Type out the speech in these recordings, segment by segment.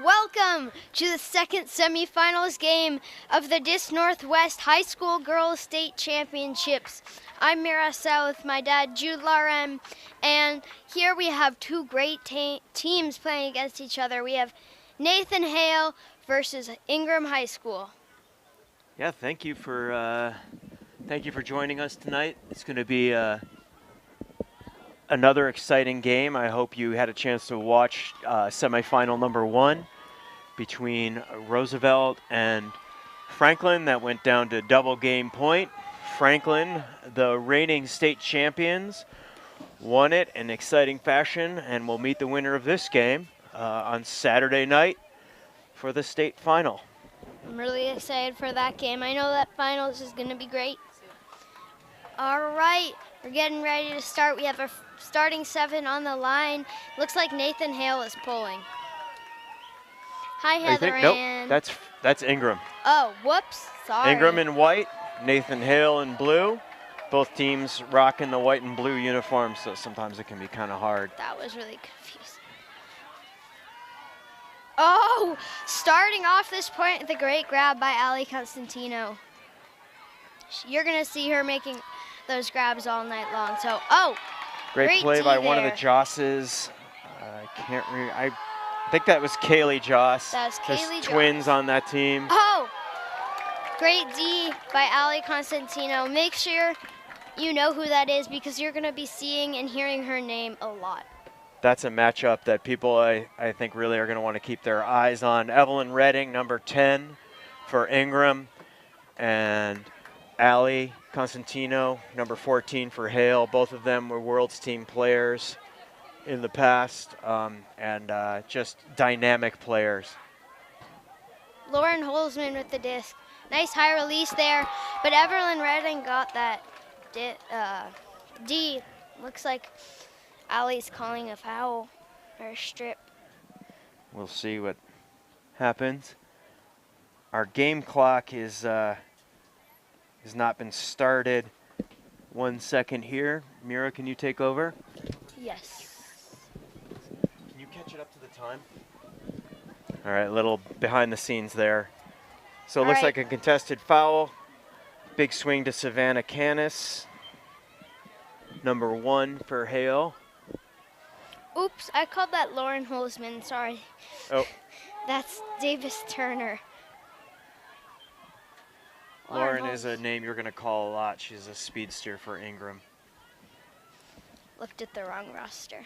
Welcome to the second semifinals game of the Disc Northwest High School Girls State Championships. I'm Mirasel with my dad, Jude Larem, and here we have two great teams playing against each other. We have Nathan Hale versus Ingraham High School. Yeah, thank you for joining us tonight. It's going to be another exciting game. I hope you had a chance to watch semifinal number 1 between Roosevelt and Franklin. That went down to double game point. Franklin, the reigning state champions, won it in exciting fashion and will meet the winner of this game on Saturday night for the state final. I'm really excited for that game. I know that finals is going to be great. All right, we're getting ready to start. We have a starting 7 on the line. Looks like Nathan Hale is pulling. Hi, Heather Ann. Nope, that's Ingraham. Oh, whoops, sorry. Ingraham in white, Nathan Hale in blue. Both teams rocking the white and blue uniforms, so sometimes it can be kind of hard. That was really confusing. Oh, starting off this point, the great grab by Ali Constantino. You're going to see her making those grabs all night long. So, great play by one of the Josses. I think that was Kaylee Joss. That's Kaylee Joss. Twins on that team. Oh, great D by Ali Constantino. Make sure you know who that is because you're going to be seeing and hearing her name a lot. That's a matchup that people, I think, really are going to want to keep their eyes on. Evelyn Redding, number 10 for Ingraham, and Ali Constantino, number 14 for Hale. Both of them were World's Team players in the past, and just dynamic players. Lauren Holzman with the disc. Nice high release there, but Evelyn Redding got that D. Looks like Ali's calling a foul or a strip. We'll see what happens. Our game clock is has not been started. 1 second here. Mira, can you take over? Yes. Can you catch it up to the time? All right, a little behind the scenes there. So it looks like a contested foul. Big swing to Savannah Canis. Number 1 for Hale. Oops, I called that Lauren Holzman, sorry. Oh. That's Davis Turner. Lauren is a name you're going to call a lot. She's a speedster for Ingraham. Looked at the wrong roster.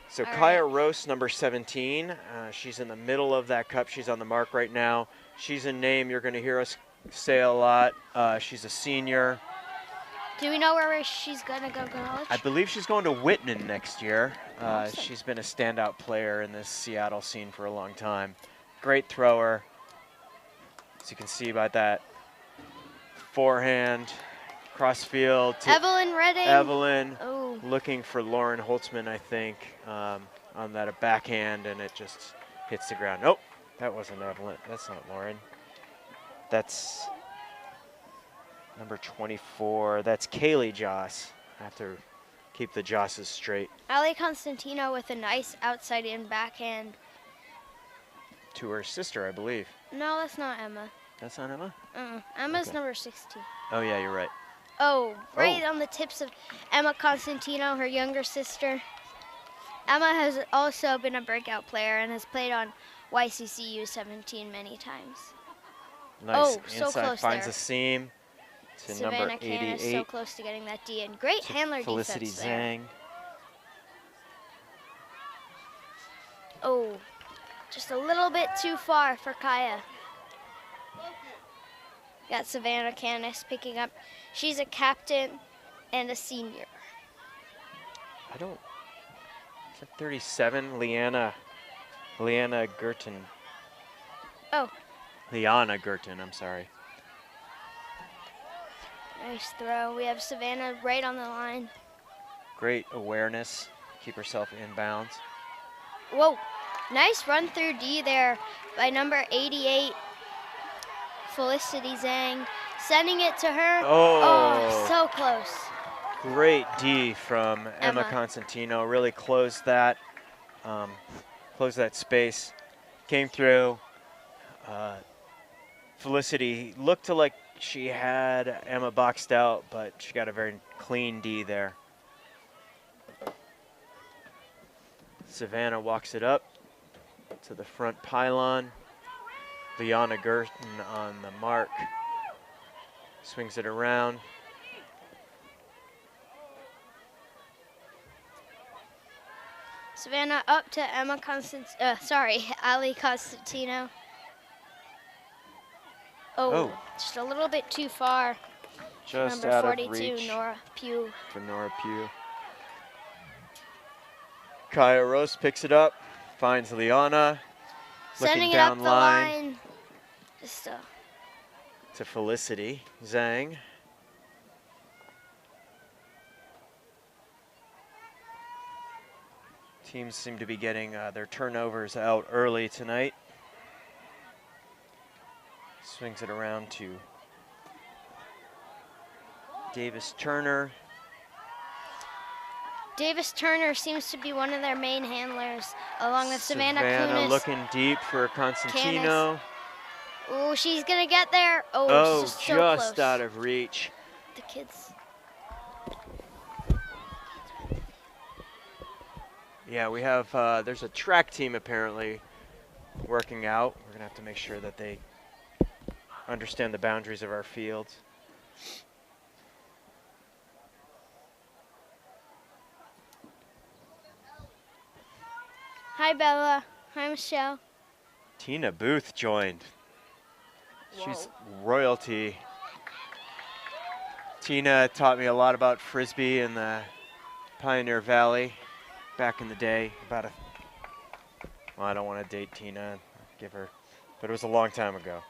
So Kaya Rose, number 17. She's in the middle of that cup. She's on the mark right now. She's a name you're going to hear us say a lot. She's a senior. Do we know where she's going to go college? I believe she's going to Whitman next year. She's been a standout player in this Seattle scene for a long time. Great thrower, as you can see by that forehand, crossfield to Evelyn Redding. Evelyn looking for Lauren Holtzman, I think, on that backhand, and it just hits the ground. Nope, that wasn't Evelyn. That's not Lauren. That's number 24. That's Kaylee Joss. I have to keep the Josses straight. Ali Constantino with a nice outside-in backhand. To her sister, I believe. No, that's not Emma. That's not Emma? Emma's number 16. Oh, yeah, you're right. Oh, right on the tips of Emma Constantino, her younger sister. Emma has also been a breakout player and has played on YCCU 17 many times. Nice. So Inside close finds there. a seam to Savannah number 88. Canis so close to getting that D in. Great handler Felicity defense Zhang. there. Oh, just a little bit too far for Kaya. Got Savannah Canis picking up. She's a captain and a senior. Is that 37? Liana Gurton. Oh. Liana Gurton, I'm sorry. Nice throw. We have Savannah right on the line. Great awareness. Keep herself in bounds. Whoa. Nice run through D there by number 88, Felicity Zhang. Sending it to her. Oh, so close. Great D from Emma Constantino. Really closed that. close that space. Came through. Felicity looked to like she had Emma boxed out, but she got a very clean D there. Savannah walks it up to the front pylon. Liana Gerton on the mark. Swings it around. Savannah up to Emma Ali Constantino. Oh, just a little bit too far. Just Number out 42, of reach Nora Pugh. for Nora Pugh. Kaya Rose picks it up, finds Liana. Sending Looking it up down the line. Just to Felicity Zhang. Teams seem to be getting their turnovers out early tonight. Swings it around to Davis Turner. Davis Turner seems to be one of their main handlers, along with Savannah Kunis. Looking deep for Constantino. Oh, she's gonna get there. Oh, just so just close. out of reach. The kids. Yeah, we have, there's a track team apparently working out. We're gonna have to make sure that they understand the boundaries of our fields. Hi, Bella. Hi, Michelle. Tina Booth joined. Whoa. She's royalty. Tina taught me a lot about Frisbee in the Pioneer Valley back in the day. Well, I don't want to date Tina, but it was a long time ago.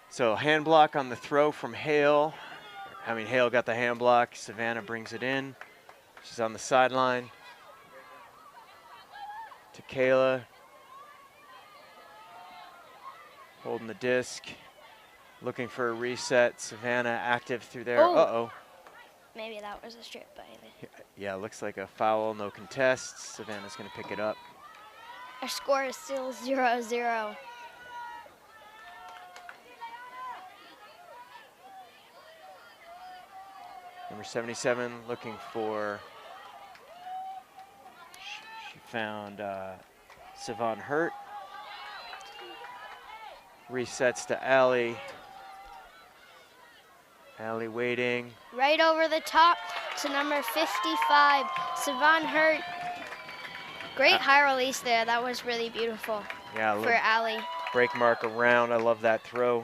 So hand block on the throw from Hale. Hale got the hand block. Savannah brings it in. She's on the sideline. To Kayla. Holding the disc. Looking for a reset. Savannah active through there. Uh-oh. Maybe that was a strip by the... Yeah, looks like a foul, no contests. Savannah's going to pick it up. Our score is still 0-0. Number 77 looking for, she found Sivan Hurt. Resets to Allie. Allie waiting. Right over the top to number 55, Sivan Hurt. Great high release there. That was really beautiful for Allie. Break mark around. I love that throw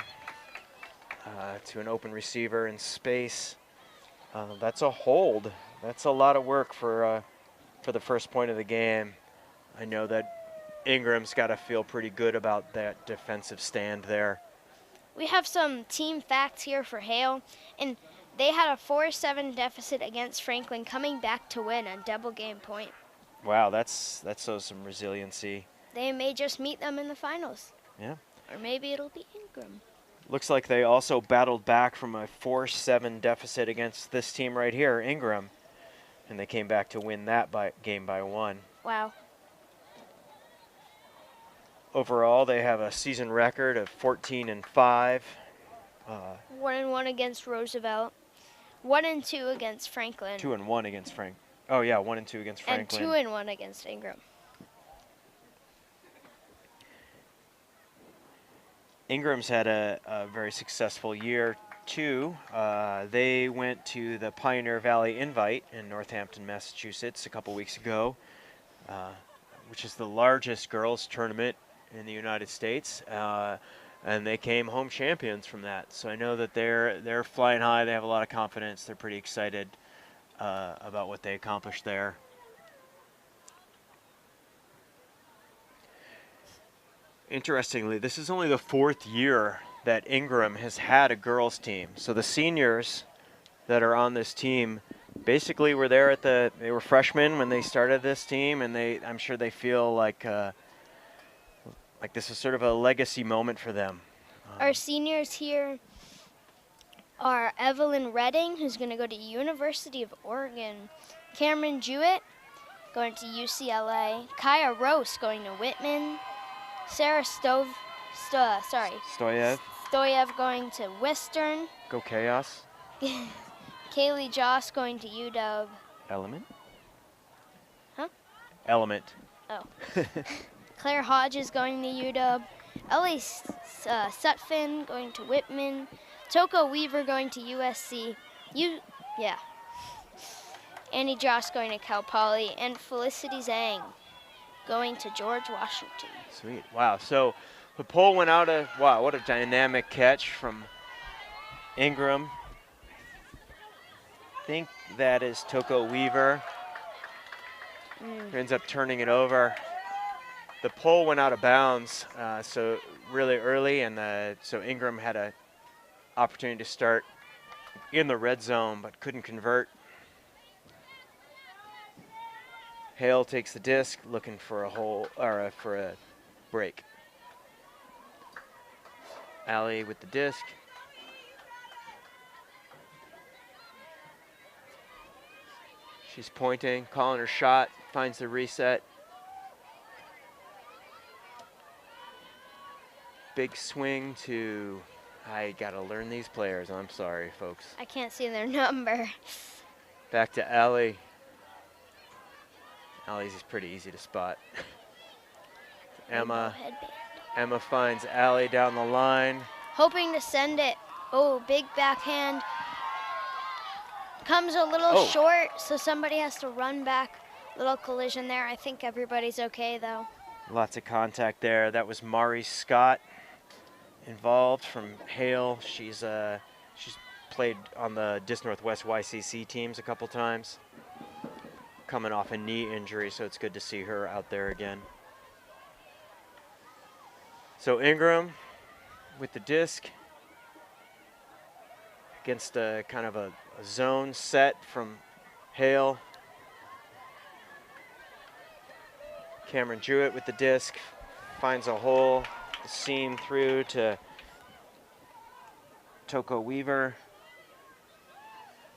to an open receiver in space. That's a hold. That's a lot of work for the first point of the game. I know that Ingram's got to feel pretty good about that defensive stand there. We have some team facts here for Hale, and they had a 4-7 deficit against Franklin, coming back to win a double game point. Wow, that shows some resiliency. They may just meet them in the finals. Yeah. Or maybe it'll be Ingram. Looks like they also battled back from a 4-7 deficit against this team right here, Ingraham, and they came back to win that game by 1. Wow. Overall, they have a season record of 14-5. 1-1 against Roosevelt. 1-2 against Franklin. 2-1 against Frank. Oh yeah, 1-2 against Franklin. And 2-1 against Ingram. Ingram's had a very successful year too. They went to the Pioneer Valley Invite in Northampton, Massachusetts a couple weeks ago, which is the largest girls tournament in the United States, and they came home champions from that. So I know that they're flying high. They have a lot of confidence. They're pretty excited about what they accomplished there. Interestingly, this is only the 4th year that Ingraham has had a girls team. So the seniors that are on this team basically were there they were freshmen when they started this team, and I'm sure they feel like this is sort of a legacy moment for them. Our seniors here are Evelyn Redding, who's going to go to University of Oregon, Cameron Jewett going to UCLA. Kaya Rose going to Whitman. Sarah Stoyev. Stoyev going to Western. Go Chaos. Kaylee Joss going to UW. Element. Huh? Element. Oh. Claire Hodges going to UW. Ellie Sutphin going to Whitman. Toko Weaver going to USC. Annie Joss going to Cal Poly. And Felicity Zhang going to George Washington. Sweet. Wow. So the pole went out of, wow, what a dynamic catch from Ingram. I think that is Toko Weaver. Who ends up turning it over. The pole went out of bounds, so really early, and so Ingram had an opportunity to start in the red zone, but couldn't convert. Hale takes the disc, looking for a hole or for a break. Allie with the disc. She's pointing, calling her shot, finds the reset. Big swing to, I gotta learn these players, I'm sorry, folks. I can't see their number. Back to Allie. Allie's is pretty easy to spot. Emma finds Allie down the line. Hoping to send it. Oh, big backhand. Comes a little short, so somebody has to run back. Little collision there. I think everybody's okay, though. Lots of contact there. That was Mari Scott involved from Hale. She's played on the Dis Northwest YCC teams a couple times. Coming off a knee injury, so it's good to see her out there again. So Ingram with the disc against a kind of a zone set from Hale. Cameron Jewett with the disc finds a hole, seam through to Toko Weaver.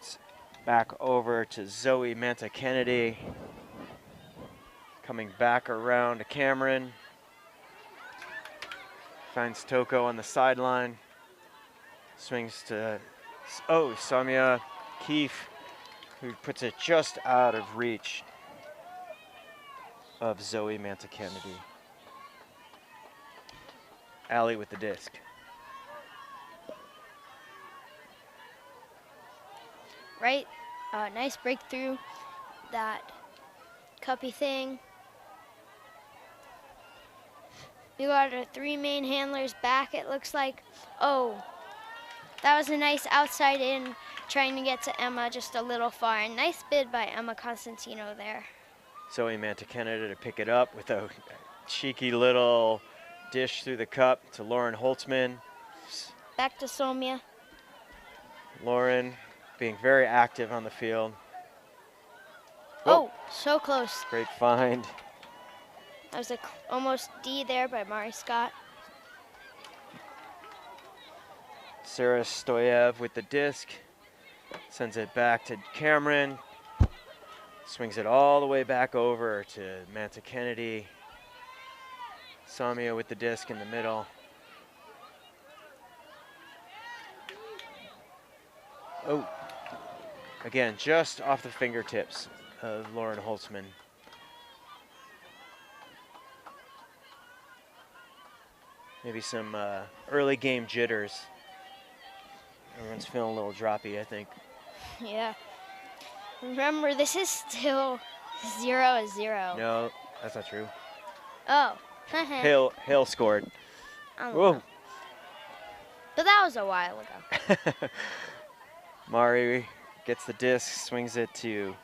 It's back over to Zoe Manta Kennedy. Coming back around to Cameron. Finds Toko on the sideline. Swings to, Samia Keefe, who puts it just out of reach of Zoe Manta Kennedy. Allie with the disc. Right, nice breakthrough. That cuppy thing. We got our three main handlers back, it looks like. Oh, that was a nice outside in, trying to get to Emma just a little far. And nice bid by Emma Constantino there. Zoe Manta Kennedy to pick it up with a cheeky little dish through the cup to Lauren Holtzman. Back to Somia. Lauren being very active on the field. Oh, so close. Great find. That was almost D there by Mari Scott. Sarah Stoyev with the disc. Sends it back to Cameron. Swings it all the way back over to Manta Kennedy. Samia with the disc in the middle. Oh, again, just off the fingertips of Lauren Holtzman. Maybe some early game jitters. Everyone's feeling a little droppy, I think. Yeah. Remember, this is still 0-0. No, that's not true. Oh. Hale scored. Whoa. But that was a while ago. Mari gets the disc, swings it to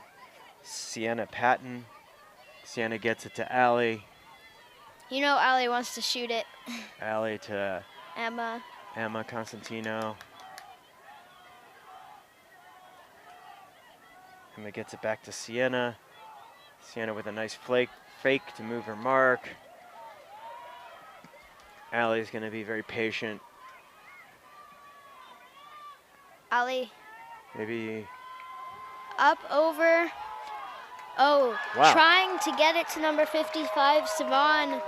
Sienna Patton. Sienna gets it to Allie. You know Allie wants to shoot it. Allie to Emma Constantino. Emma gets it back to Sienna. Sienna with a nice fake to move her mark. Allie's going to be very patient. Allie. Maybe Up over Oh, Wow. trying to get it to number 55, Savon,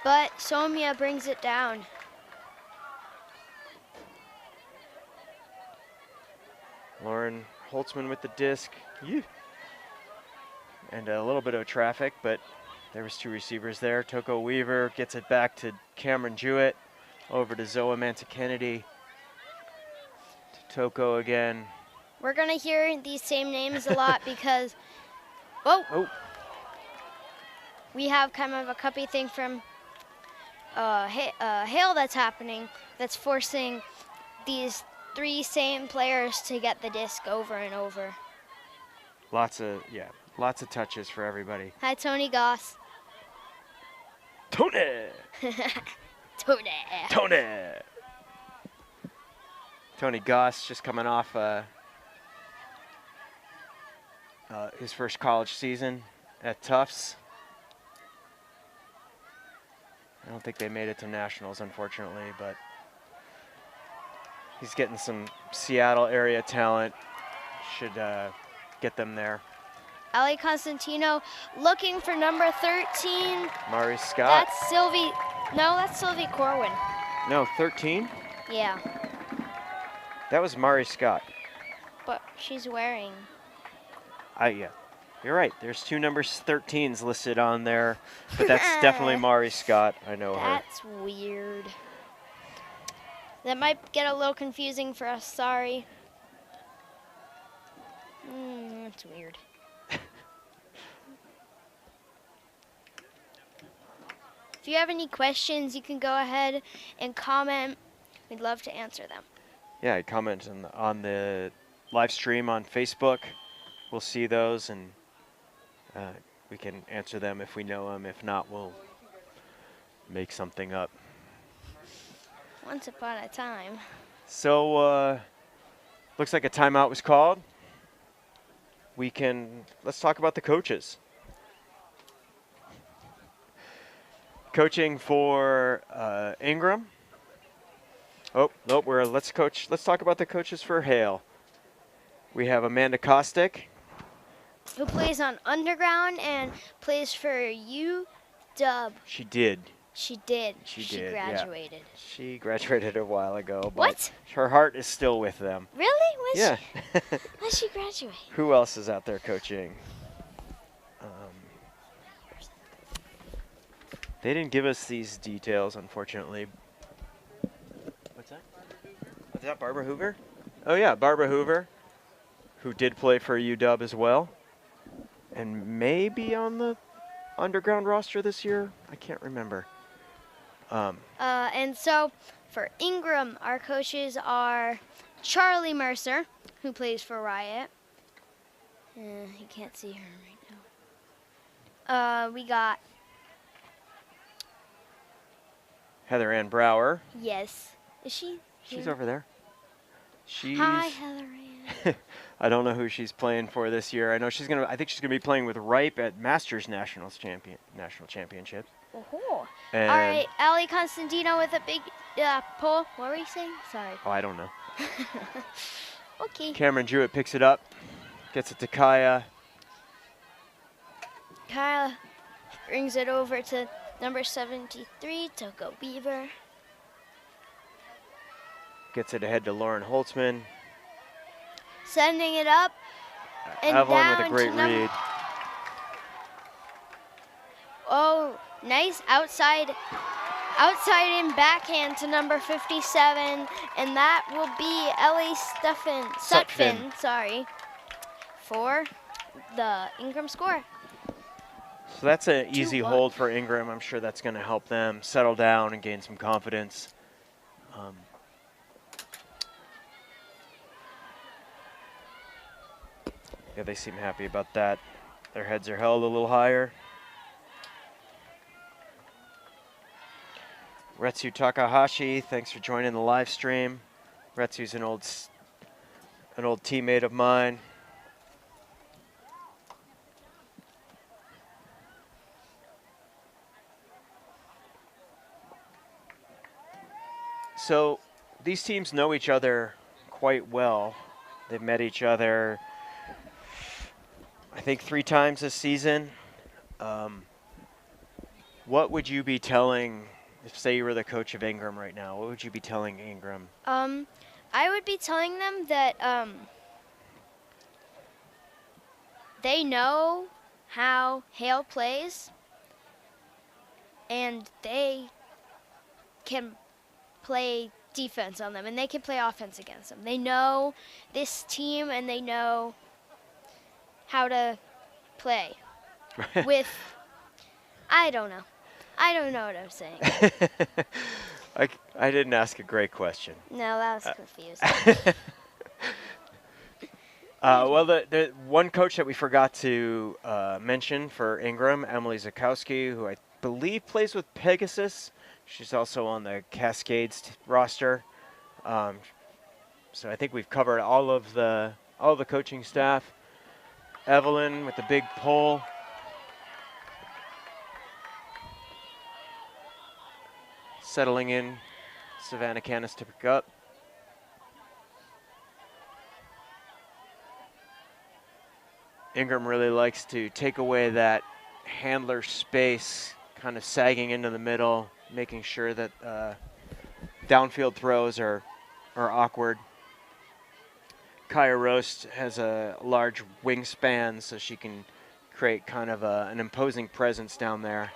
but Somia brings it down. Lauren Holtzman with the disc. Yeah. And a little bit of traffic, but there was 2 receivers there. Toko Weaver gets it back to Cameron Jewett. Over to Zoa Manta-Kennedy. To Toko again. We're going to hear these same names a lot because, whoa, Oh, we have kind of a cuppy thing from Hale that's happening that's forcing these 3 same players to get the disc over and over. lots of touches for everybody. Hi, Tony Goss. Tony! Tony. Tony! Tony Goss just coming off his first college season at Tufts. I don't think they made it to nationals, unfortunately, but he's getting some Seattle area talent. Should get them there. Ali Constantino looking for number 13. Mari Scott. That's Sylvie. No, that's Sylvie Corwin. No, 13? Yeah, That was Mari Scott. but she's wearing. Yeah, you're right. There's 2 numbers 13s listed on there, but that's definitely Mari Scott. I know her. That's weird. That might get a little confusing for us. Sorry. That's weird. If you have any questions, you can go ahead and comment. We'd love to answer them. Yeah, comment on the live stream on Facebook. We'll see those, and we can answer them if we know them. If not, we'll make something up. Once upon a time. So, looks like a timeout was called. Let's talk about the coaches. Coaching for Ingram. Oh, nope, let's talk about the coaches for Hale. We have Amanda Kostick. Who plays on Underground and plays for UW. She did. She did. She She did, yeah. graduated. She graduated a while ago, but What? her heart is still with them. Really? Yeah. When she graduate? Who else is out there coaching? They didn't give us these details, unfortunately. What's that? Is that Barbara Hoover? Oh yeah, Barbara Hoover, who did play for UW as well, and maybe on the Underground roster this year. I can't remember. And so for Ingram, our coaches are Charlie Mercer, who plays for Riot. You can't see her right now. We got, Heather Ann Brower. yes. Is she? She's here? over there. She's. Hi, Heather Ann. I don't know who she's playing for this year. I know I think she's gonna be playing with Ripe at Masters National Championship. Oh. And All right, Ali Constantino with a big pull. What were you saying? Sorry. Oh, I don't know. Okay. Cameron Jewett picks it up, gets it to Kaya. Kyle brings it over to number 73, Toko Weaver. Gets it ahead to Lauren Holtzman. Sending it up and Evelyn down with a great to read. Oh, nice outside and backhand to number 57, and that will be Ellie Sutphin, sorry, for the Ingram score. So that's an easy 2-1. hold for Ingram. I'm sure that's going to help them settle down and gain some confidence. Yeah, they seem happy about that. Their heads are held a little higher. Retsu Takahashi, thanks for joining the live stream. Retsu's an old teammate of mine. So these teams know each other quite well. They've met each other I think 3 times this season. What would you be telling, if say you were the coach of Ingram right now, what would you be telling Ingram? I would be telling them that they know how Hale plays, and they can play defense on them, and they can play offense against them. They know this team, and they know how to play with, I don't know. I don't know what I'm saying. I didn't ask a great question. No, that was confusing. Well, the one coach that we forgot to mention for Ingram, Emily Zakowski, who I believe plays with Pegasus. She's also on the Cascades roster. So I think we've covered all the coaching staff. Evelyn with the big pull. Settling in, Savannah Canis to pick up. Ingram really likes to take away that handler space, kind of sagging into the middle, making sure that downfield throws are awkward. Kaya Roast has a large wingspan, so she can create kind of an imposing presence down there.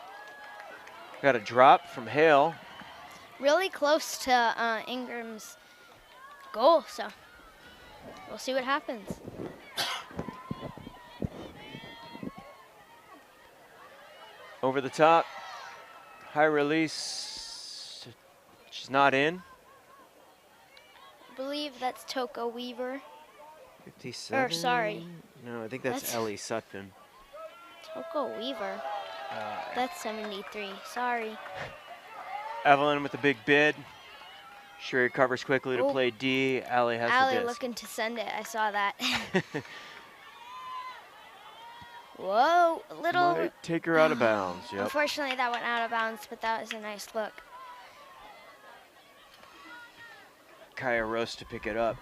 Got a drop from Hale. Really close to Ingram's goal, so we'll see what happens. Over the top, high release. She's not in. I believe that's Toka Weaver. 57. Or sorry. No, I think that's Ellie Sutphin. Toka Weaver. That's 73. Sorry. Evelyn with the big bid. She recovers quickly to play D. Allie has the disc. Looking to send it. I saw that. Whoa, a little. Might take her out of bounds. Yep. Unfortunately, that went out of bounds, but that was a nice look. Kaya Roast to pick it up.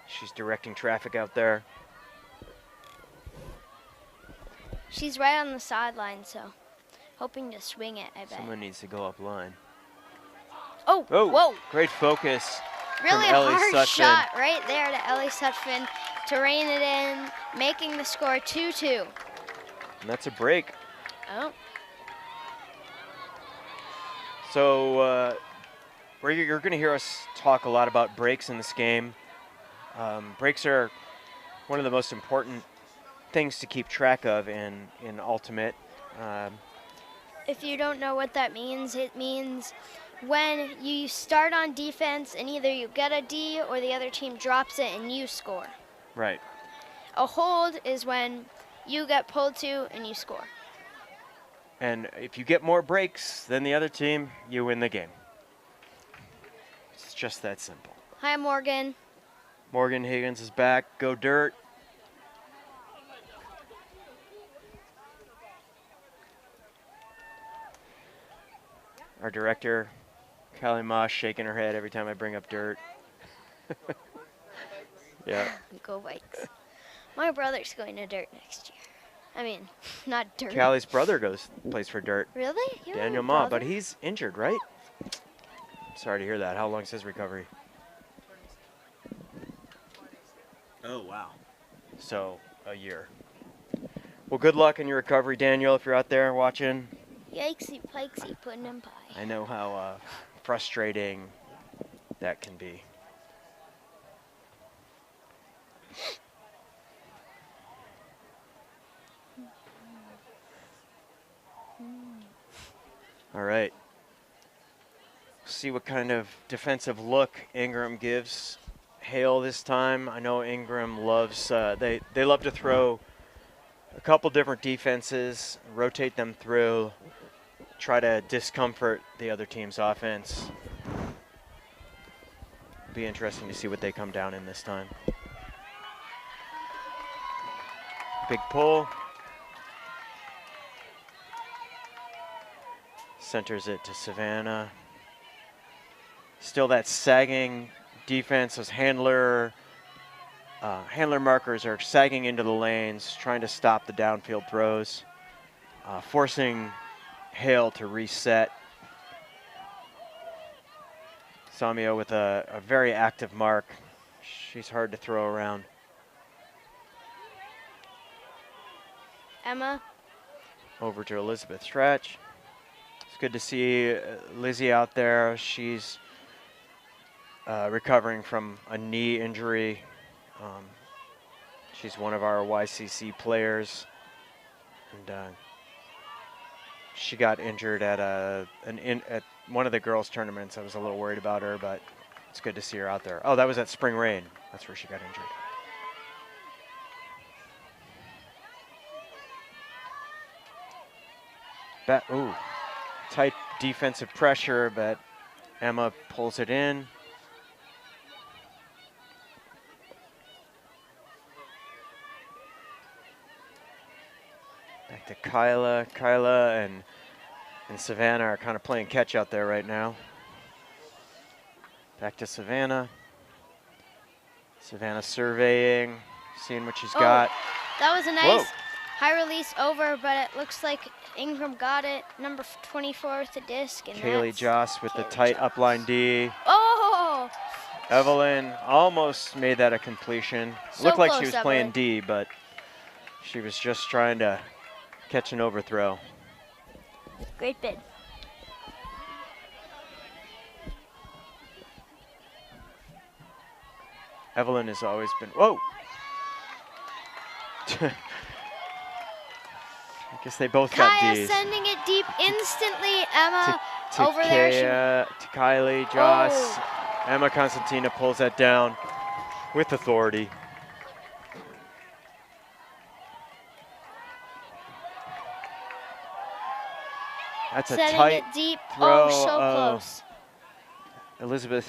She's directing traffic out there. She's right on the sideline, so hoping to swing it, I bet. Someone needs to go up line. Oh, whoa. Great focus. Really from Ellie hard Sutphin. shot right there to Ellie Sutphin to rein it in, making the score 2-2. And that's a break. Oh. So you're going to hear us talk a lot about breaks in this game. Breaks are one of the most important things to keep track of in Ultimate. If you don't know what that means, it means when you start on defense and either you get a D or the other team drops it and you score. Right. A hold is when you get pulled to and you score. And if you get more breaks than the other team, you win the game. It's just that simple. Hi, Morgan. Morgan Higgins is back. Go Dirt. Our director, Callie Moss, shaking her head every time I bring up Dirt. Yeah. Go Vikes. My brother's going to Dirt next year. I mean, not Dirt. Callie's brother plays for Dirt. Really? You have Daniel a Ma, brother? but he's injured, right? Sorry to hear that. How long's his recovery? Oh, wow. So, a year. Well, good luck in your recovery, Daniel, if you're out there watching. Yikesy pikesy, puddin' and pie. I know how frustrating that can be. All right. See what kind of defensive look Ingram gives Hale this time. I know Ingram loves, they love to throw a couple different defenses, rotate them through, try to discomfort the other team's offense. Be interesting to see what they come down in this time. Big pull. Centers it to Savannah. Still that sagging defense as handler handler markers are sagging into the lanes, trying to stop the downfield throws, forcing Hale to reset. Samio with a very active mark. She's hard to throw around. Emma. Over to Elizabeth Stretch. It's good to see Lizzie out there. She's recovering from a knee injury. She's one of our YCC players, and she got injured at at one of the girls' tournaments. I was a little worried about her, but it's good to see her out there. Oh, that was at Spring Rain. That's where she got injured. Ooh, tight defensive pressure, but Emma pulls it in. Back to Kyla. Kyla and Savannah are kind of playing catch out there right now. Back to Savannah. Savannah surveying, seeing what she's got. That was a nice high release over, but it looks like Ingram got it. Number 24 with the disc. And Kaylee Joss with the tight upline D. Oh! Evelyn almost made that a completion. So Looked like close, she was Evelyn. playing D, but she was just trying to catch an overthrow. Great bid. Evelyn has always been, whoa! I guess they both got Kaya Ds. sending it deep instantly. Emma To over there. Kaya, to Kylie, Joss. Emma Constantina pulls that down with authority. That's a Setting tight it deep. throw. Oh, so close. Elizabeth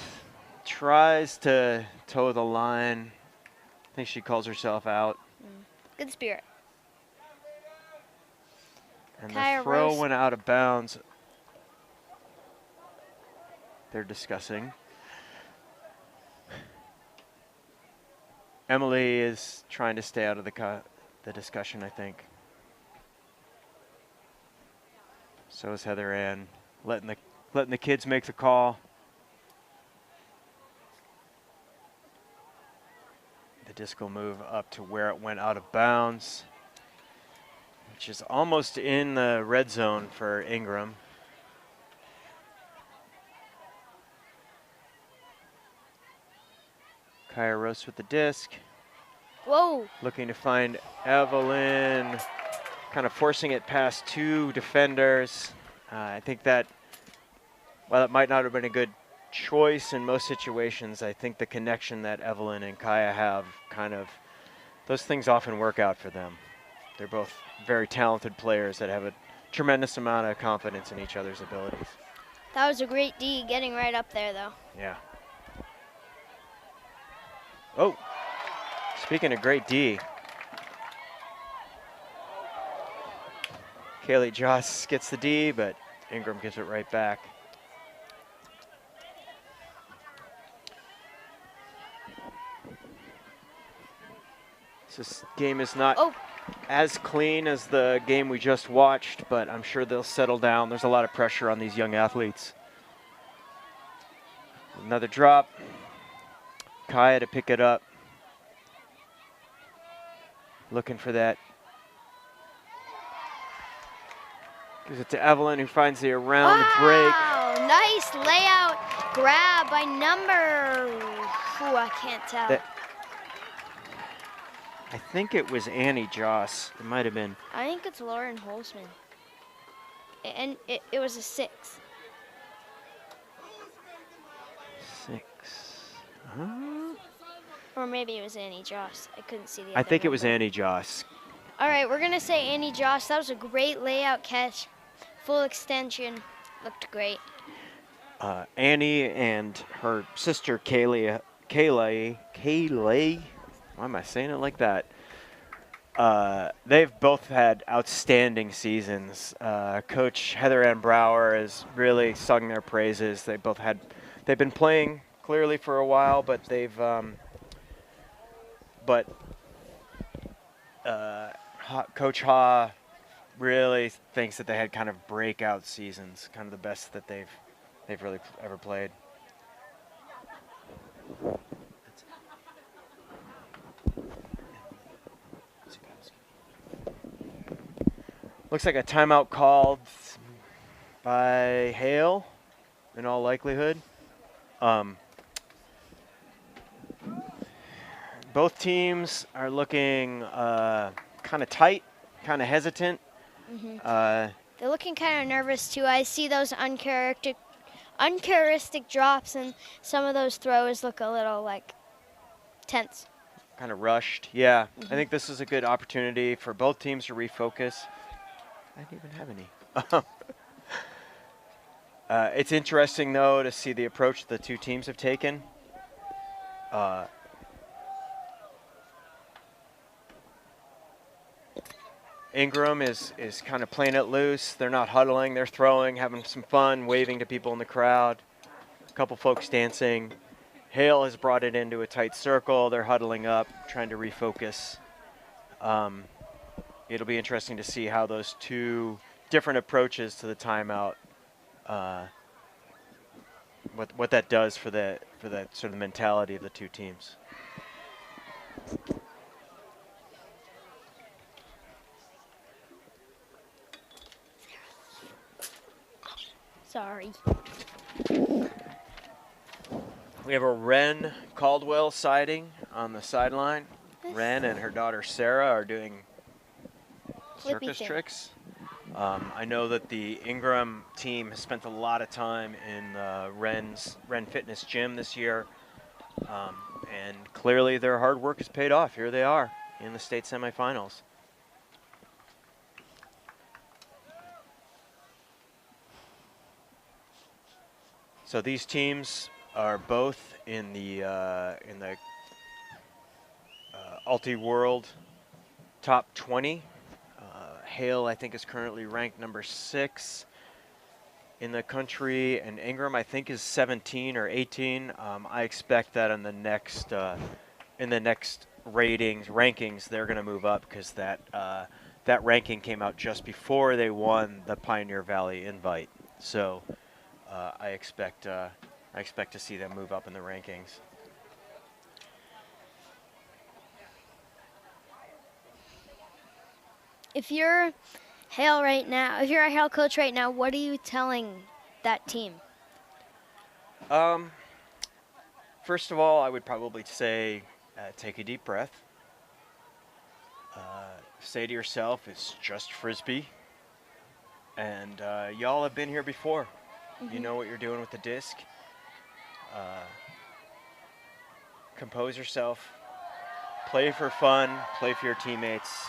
tries to toe the line. I think she calls herself out. Good spirit. And Kaya the throw Rose. went out of bounds. They're discussing. Emily is trying to stay out of the discussion, I think. So is Heather Ann, letting the kids make the call. The disc will move up to where it went out of bounds, which is almost in the red zone for Ingram. Kaya Rose with the disc. Whoa. Looking to find Evelyn, kind of forcing it past two defenders. I think that, while it might not have been a good choice in most situations, I think the connection that Evelyn and Kaya have, those things often work out for them. They're both very talented players that have a tremendous amount of confidence in each other's abilities. That was a great D, getting right up there, though. Yeah. Oh, speaking of great D, Kaylee Joss gets the D, but Ingram gives it right back. This game is not as clean as the game we just watched, but I'm sure they'll settle down. There's a lot of pressure on these young athletes. Another drop. Kaya to pick it up. Looking for that. Gives it to Evelyn, who finds the around break. Wow, nice layout grab by number, I can't tell. I think it was Annie Joss. It might have been. I think it's Lauren Holzman. And it was a 6. 6. Or maybe it was Annie Joss. I couldn't see the I other think it was number. Annie Joss. All right, we're going to say Annie Joss. That was a great layout catch. Full extension. Looked great. Annie and her sister Kaylee, why am I saying it like that? They've both had outstanding seasons. Coach Heather Ann Brower has really sung their praises. They've been playing clearly for a while, but they've but Coach Ha really thinks that they had kind of breakout seasons, kind of the best that they've really ever played. Looks like a timeout called by Hale, in all likelihood. Both teams are looking kind of tight, kind of hesitant. They're looking kind of nervous too. I see those uncharacteristic drops, and some of those throws look a little like tense. Kind of rushed. Yeah, I think this is a good opportunity for both teams to refocus. I didn't even have any. It's interesting, though, to see the approach the two teams have taken. Ingraham is kind of playing it loose. They're not huddling. They're throwing, having some fun, waving to people in the crowd. A couple folks dancing. Hale has brought it into a tight circle. They're huddling up, trying to refocus. It'll be interesting to see how those two different approaches to the timeout, what that does for that sort of mentality of the two teams. Sorry. We have a Wren Caldwell sighting on the sideline. Wren and her daughter Sarah are doing circus tricks. I know that the Ingraham team has spent a lot of time in Wren Fitness Gym this year, and clearly their hard work has paid off. Here they are in the state semifinals. So these teams are both in the Ulti-World top 20. Hale, I think, is currently ranked number 6 in the country, and Ingraham, I think, is 17 or 18. I expect that in the next rankings, they're going to move up because that ranking came out just before they won the Pioneer Valley Invite. So I expect to see them move up in the rankings. If you're Hale right now, if you're a Hale coach right now, what are you telling that team? First of all, I would probably say take a deep breath. Say to yourself, it's just Frisbee. And y'all have been here before. You know what you're doing with the disc. Compose yourself. Play for fun. Play for your teammates.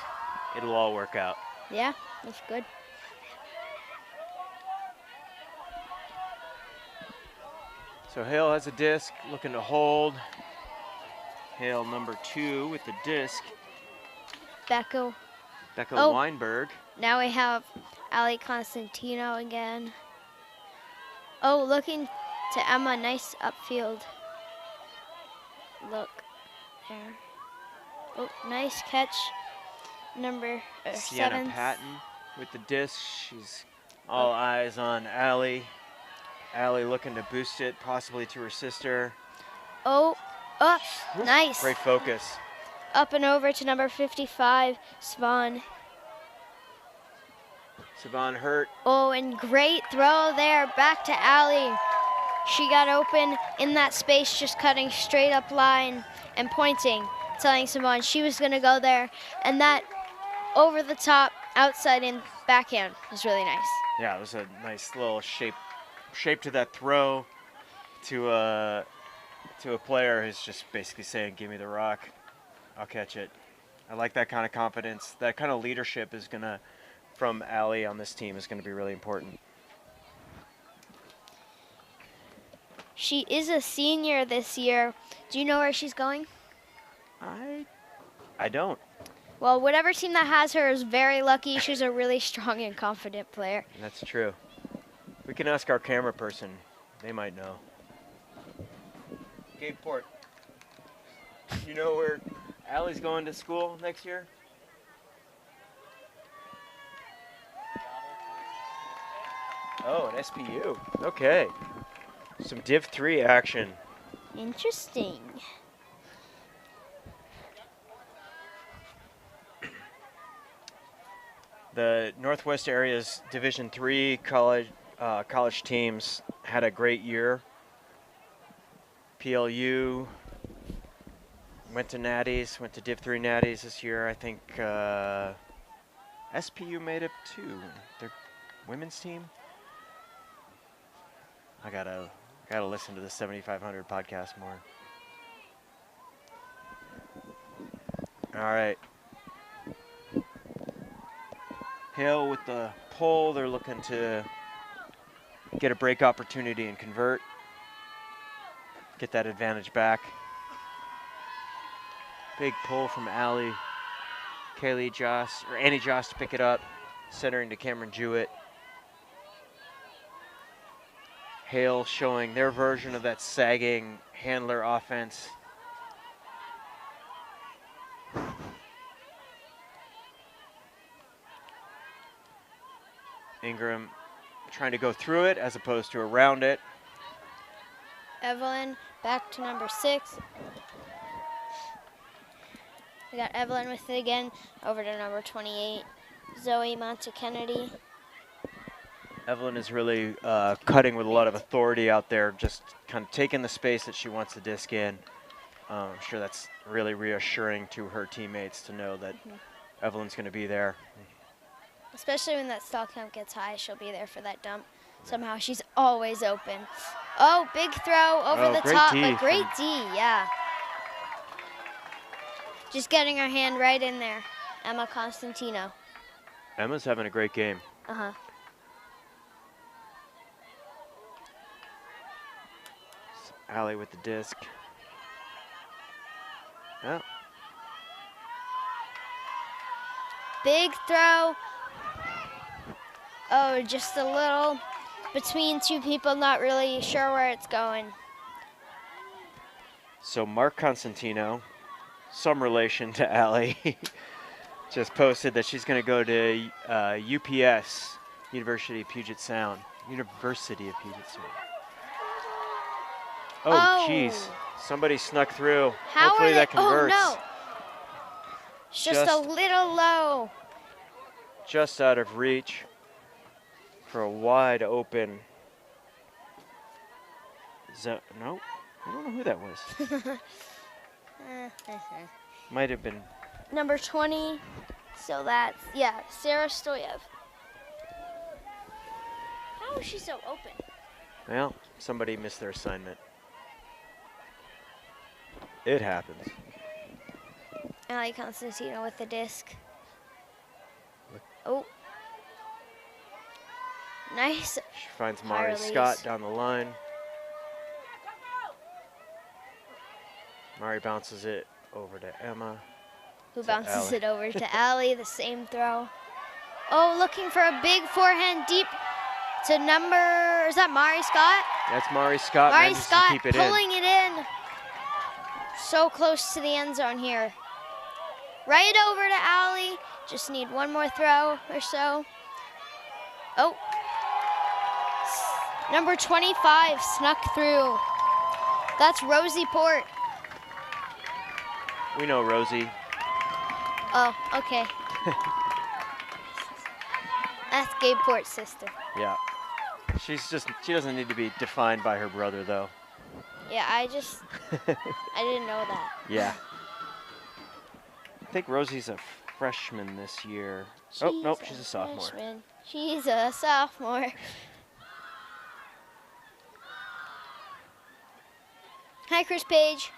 It'll all work out. Yeah, that's good. So Hale has a disc, looking to hold. Hale number 2 with the disc. Becca Weinberg. Now we have Ali Constantino again. Oh, looking to Emma, nice upfield. Look there. Oh, nice catch. Number 7. Patton with the disc. She's all eyes on Ali. Ali looking to boost it, possibly to her sister. Oh, up, nice. Great focus. Up and over to number 55, Svan. Savan hurt. Oh, and great throw there, back to Ali. She got open in that space, just cutting straight up line and pointing, telling Savan she was gonna go there. And that over the top, outside in backhand was really nice. Yeah, it was a nice little shape to that throw to a player who's just basically saying, give me the rock, I'll catch it. I like that kind of confidence. That kind of leadership is gonna, from Ali on this team, is gonna be really important. She is a senior this year. Do you know where she's going? I don't. Well, whatever team that has her is very lucky. She's a really strong and confident player. That's true. We can ask our camera person. They might know. Gabe Port, you know where Allie's going to school next year? Oh, at SPU. Okay. Some Div 3 action. Interesting. The Northwest area's Division 3 college teams had a great year. PLU went to Natties, went to Div 3 Natties this year. I think SPU made it too. Their women's team. I gotta listen to the 7500 podcast more. All right. Hale with the pole. They're looking to get a break opportunity and convert. Get that advantage back. Big pull from Allie. Kaylee Joss, or Annie Joss to pick it up. Centering to Cameron Jewett. Hale showing their version of that sagging handler offense. Ingraham trying to go through it as opposed to around it. Evelyn back to number 6. We got Evelyn with it again, over to number 28, Zoe Montekennedy. Evelyn is really cutting with a lot of authority out there, just kind of taking the space that she wants to disc in. I'm sure that's really reassuring to her teammates to know that Evelyn's going to be there. Especially when that stall count gets high, she'll be there for that dump. Somehow she's always open. Oh, big throw over the top, but great D, yeah. Just getting her hand right in there. Emma Constantino. Emma's having a great game. Uh-huh. Allie with the disc. Oh. Big throw. Oh, just a little between two people, not really sure where it's going. So Mark Constantino, some relation to Allie, just posted that she's going to go to UPS, University of Puget Sound. University of Puget Sound. Oh, jeez. Somebody snuck through. Hopefully that converts. Oh, no. Just a little low. Just out of reach for a wide open. No, I don't know who that was. Might have been. Number 20. So that's, yeah, Sarah Stoyev. How is she so open? Well, somebody missed their assignment. It happens. Allie Constantino with the disc. Oh. Nice. She finds Mari Scott down the line. Mari bounces it over to Emma. Who bounces it over to Allie, the same throw. Oh, looking for a big forehand deep to number, is that Mari Scott? That's Mari Scott. Mari Scott pulling it in. So close to the end zone here. Right over to Allie. Just need one more throw or so. Oh. Number 25 snuck through. That's Rosie Port. We know Rosie. Oh, okay. That's Gabe Port's sister. Yeah. She doesn't need to be defined by her brother though. Yeah, I didn't know that. Yeah. I think Rosie's a freshman this year. Oh, nope, she's a sophomore. Freshman. She's a sophomore. Hi, Chris Page.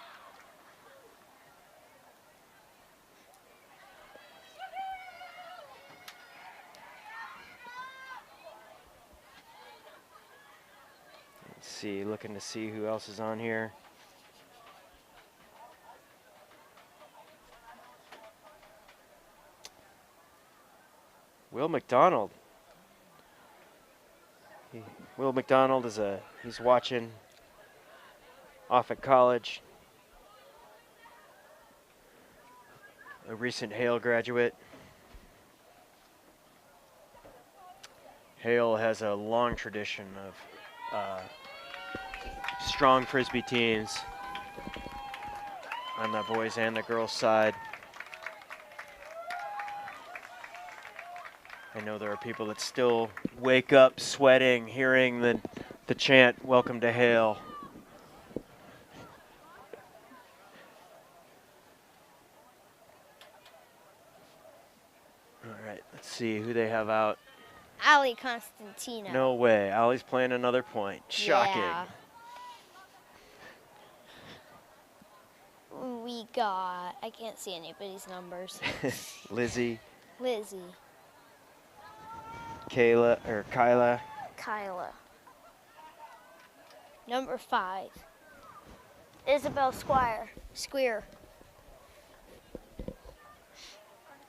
Let's see, looking to see who else is on here. Will McDonald. Will McDonald is he's watching off at college. a recent Hale graduate. Hale has a long tradition of strong Frisbee teams on the boys and the girls side. I know there are people that still wake up sweating, hearing the chant, "Welcome to Hale." All right, let's see who they have out. Ali Constantino. No way, Ali's playing another point. Shocking. Yeah. We got, I can't see anybody's numbers. Lizzie, Lizzie. Kyla. Kyla. Number 5. Isabel Square.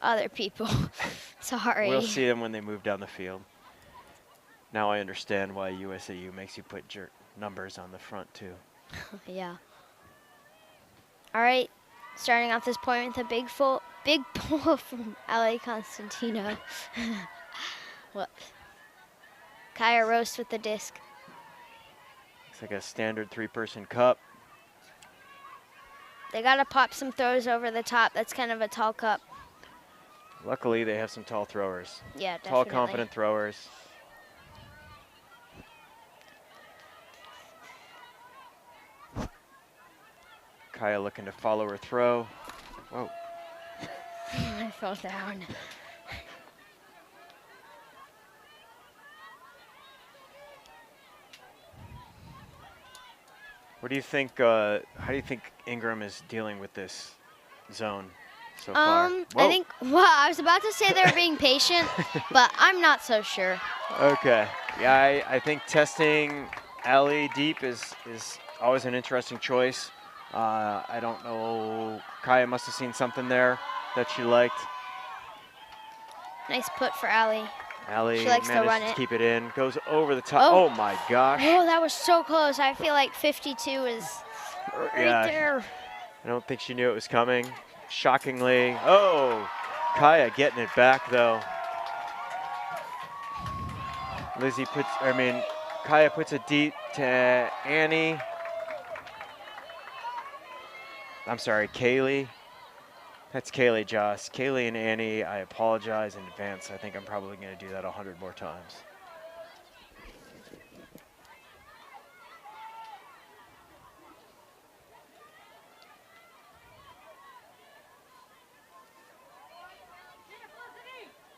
Other people. Sorry. We'll see them when they move down the field. Now I understand why USAU makes you put your numbers on the front too. Yeah. All right. Starting off this point with a big pull from Ali Constantino. Whoops. Kaya roast with the disc. Looks like a standard 3-person cup. They gotta pop some throws over the top. That's kind of a tall cup. Luckily, they have some tall throwers. Yeah, definitely. Tall, confident throwers. Kaya looking to follow her throw. Whoa. I fell down. What do you think, how do you think Ingraham is dealing with this zone so far? I was about to say they were being patient, but I'm not so sure. Okay. Yeah, I think testing Ali deep is always an interesting choice. I don't know. Kaya must have seen something there that she liked. Nice put for Ali. Ali She likes to run manages it. to keep it in. Goes over the top. Oh my gosh. Oh, that was so close. I feel like 52 is right there. I don't think she knew it was coming. Shockingly. Oh, Kaya getting it back though. Kaya puts it deep to Annie. I'm sorry, Kaylee. That's Kaylee, Joss. Kaylee and Annie, I apologize in advance. I think I'm probably going to do that 100 more times.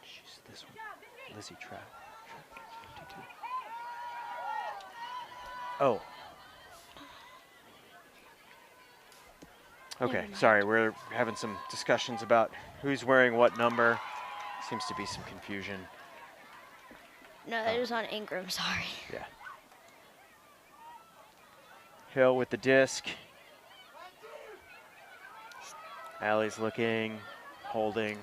She's this one. Lizzie Track 52. Oh. Okay, sorry, we're having some discussions about who's wearing what number. Seems to be some confusion. No, that was on Ingram, sorry. Yeah. Hale with the disc. Ali's looking, holding.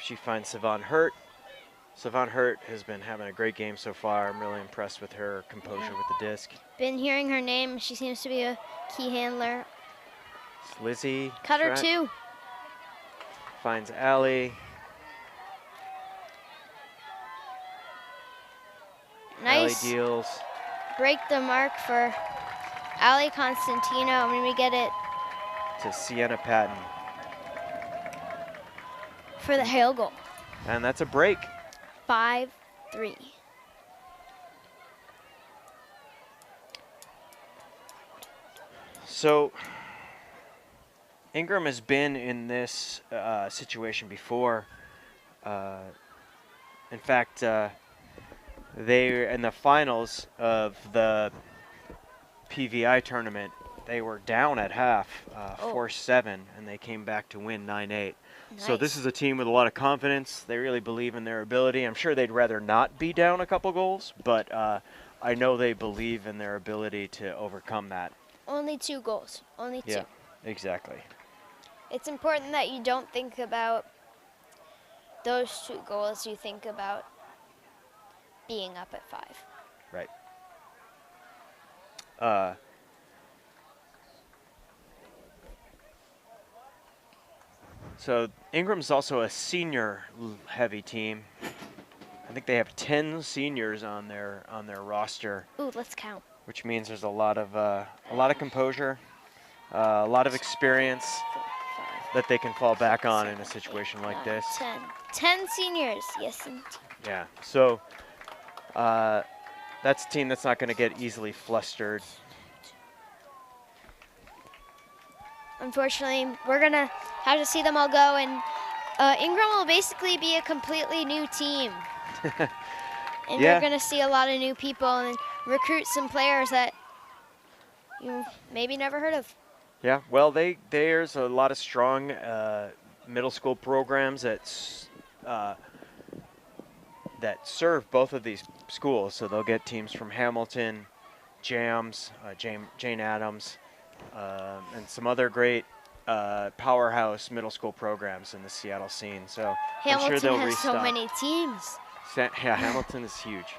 She finds Savon Hurt. Savon Hurt has been having a great game so far. I'm really impressed with her composure with the disc. Been hearing her name. She seems to be a key handler. It's Lizzie. Cutter 2. Finds Ali. Nice. Ali deals. Break the mark for Ali Constantino when we get it To Sienna Patton. for the Hale goal. And that's a break. 5-3. So Ingraham has been in this situation before. In fact, they in the finals of the PVI tournament, they were down at half, 4-7, and they came back to win 9-8. So this is a team with a lot of confidence. They really believe in their ability. I'm sure they'd rather not be down a couple goals, but I know they believe in their ability to overcome that. Only 2 goals. Only 2. Yeah, exactly. It's important that you don't think about those 2 goals. You think about being up at 5. Right. So Ingram's also a senior heavy team. I think they have 10 seniors on their roster, Ooh, let's count. which means there's a lot of composure, a lot of experience 4, 5, that they can fall back on in 7, a 8, situation like 9, this. 10. 10 seniors. Yes, indeed. Yeah. So that's a team that's not going to get easily flustered. Unfortunately, we're going to have to see them all go, and Ingram will basically be a completely new team. And Yeah. we're going to see a lot of new people and recruit some players that you maybe never heard of. Yeah. Well, there's a lot of strong middle school programs that serve both of these schools. So they'll get teams from Hamilton, Jams, Jane Addams, and some other great powerhouse middle school programs in the Seattle scene. So I'm sure Hamilton they'll has restock. so many teams. Yeah, Hamilton is huge.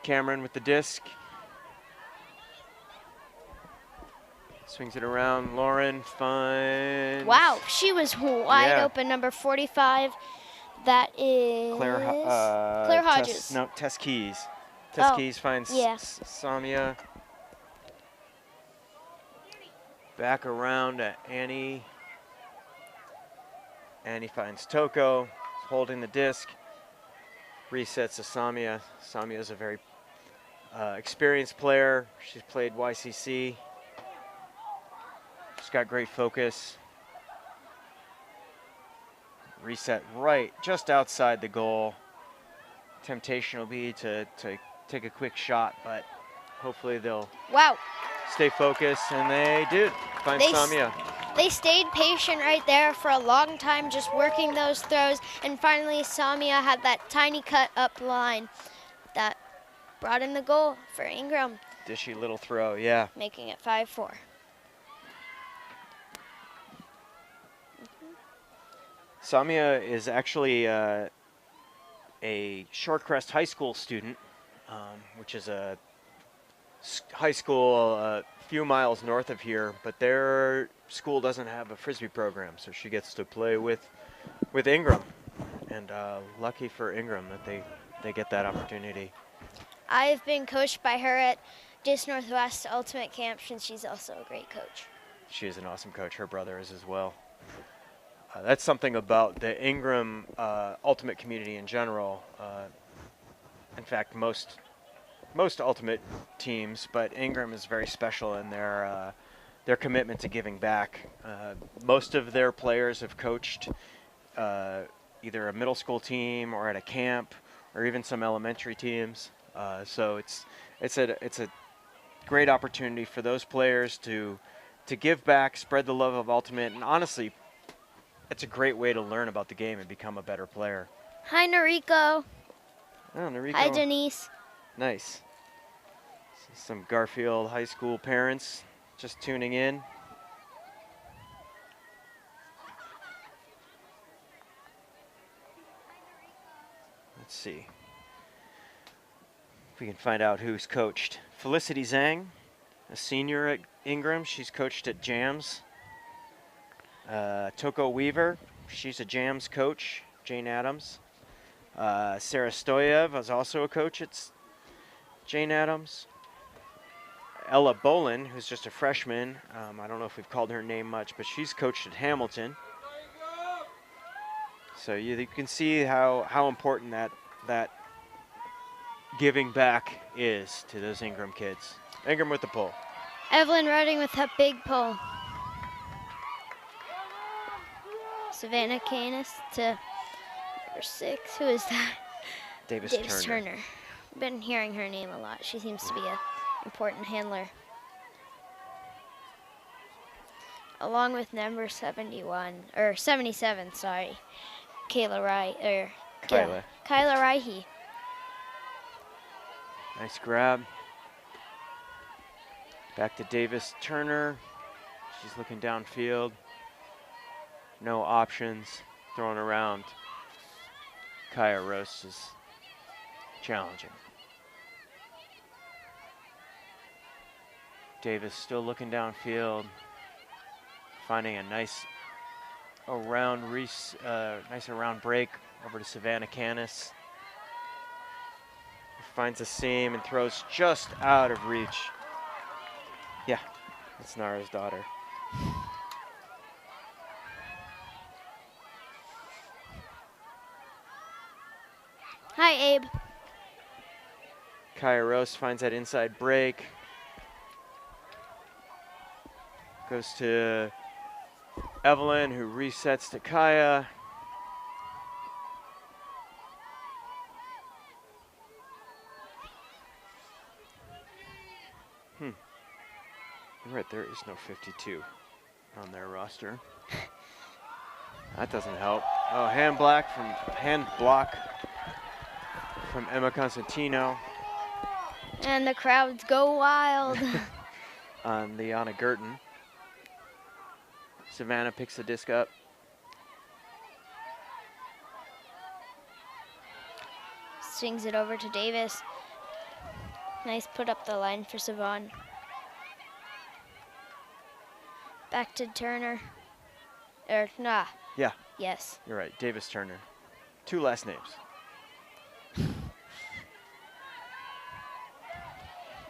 Cameron with the disc. Swings it around. Lauren finds. Wow, she was wide Yeah. open, number 45. That is Claire Hodges. Tess Keys. Oh, Tess Keys finds yeah. Samia. Back around to Annie. Annie finds Toko, holding the disc. Resets to Samia. Samia is a very experienced player. She's played YCC. She's got great focus. Reset right, just outside the goal. Temptation will be to take a quick shot, but hopefully they'll Wow. stay focused, and they did find Samia. They stayed patient right there for a long time, just working those throws, and finally Samia had that tiny cut up line that brought in the goal for Ingram, Dishy little throw, yeah. making it 5-4. Samia is actually a Shorecrest High School student, which is a high school a few miles north of here, but their school doesn't have a Frisbee program, so she gets to play with Ingram. And lucky for Ingram that they get that opportunity. I've been coached by her at Dis Northwest Ultimate Camp, and she's also a great coach. She is an awesome coach. Her brother is as well. That's something about the Ingram Ultimate community in general. In fact, most Ultimate teams, but Ingram is very special in their commitment to giving back. Most of their players have coached either a middle school team or at a camp, or even some elementary teams. So it's a great opportunity for those players to give back, spread the love of Ultimate, and honestly, it's a great way to learn about the game and become a better player. Hi, Noriko. Oh, Noriko. Hi, Denise. Nice. Some Garfield High School parents just tuning in. Let's see if we can find out who's coached. Felicity Zhang, a senior at Ingram. She's coached at Jams. Toko Weaver, she's a Jams coach. Jane Addams. Sarah Stoyev is also a coach at Jane Addams. Ella Bolin, who's just a freshman. I don't know if we've called her name much, but she's coached at Hamilton. So you can see how important that giving back is to those Ingram kids. Ingram with the pull. Evelyn Redding with that big pull. Savannah Canis to number 6. Who is that? Davis Turner. Been hearing her name a lot. She seems to be an important handler. Along with number 77, sorry. Kyla Raihe. Nice grab. Back to Davis Turner. She's looking downfield. No options. Throwing around. Kaya Roast is challenging. Davis still looking downfield, finding a nice around break over to Savannah Canis. Finds a seam and throws just out of reach. Yeah, that's Nara's daughter. Hi, Abe. Kaya Rose finds that inside break. Goes to Evelyn, who resets to Kaya. You're right, there is no 52 on their roster. That doesn't help. Oh, hand block from Emma Constantino. And the crowds go wild. On Liana Gurton. Savannah picks the disc up. Swings it over to Davis. Nice put up the line for Savon. Back to Turner. Yeah, Yes. you're right, Davis Turner. 2 last names.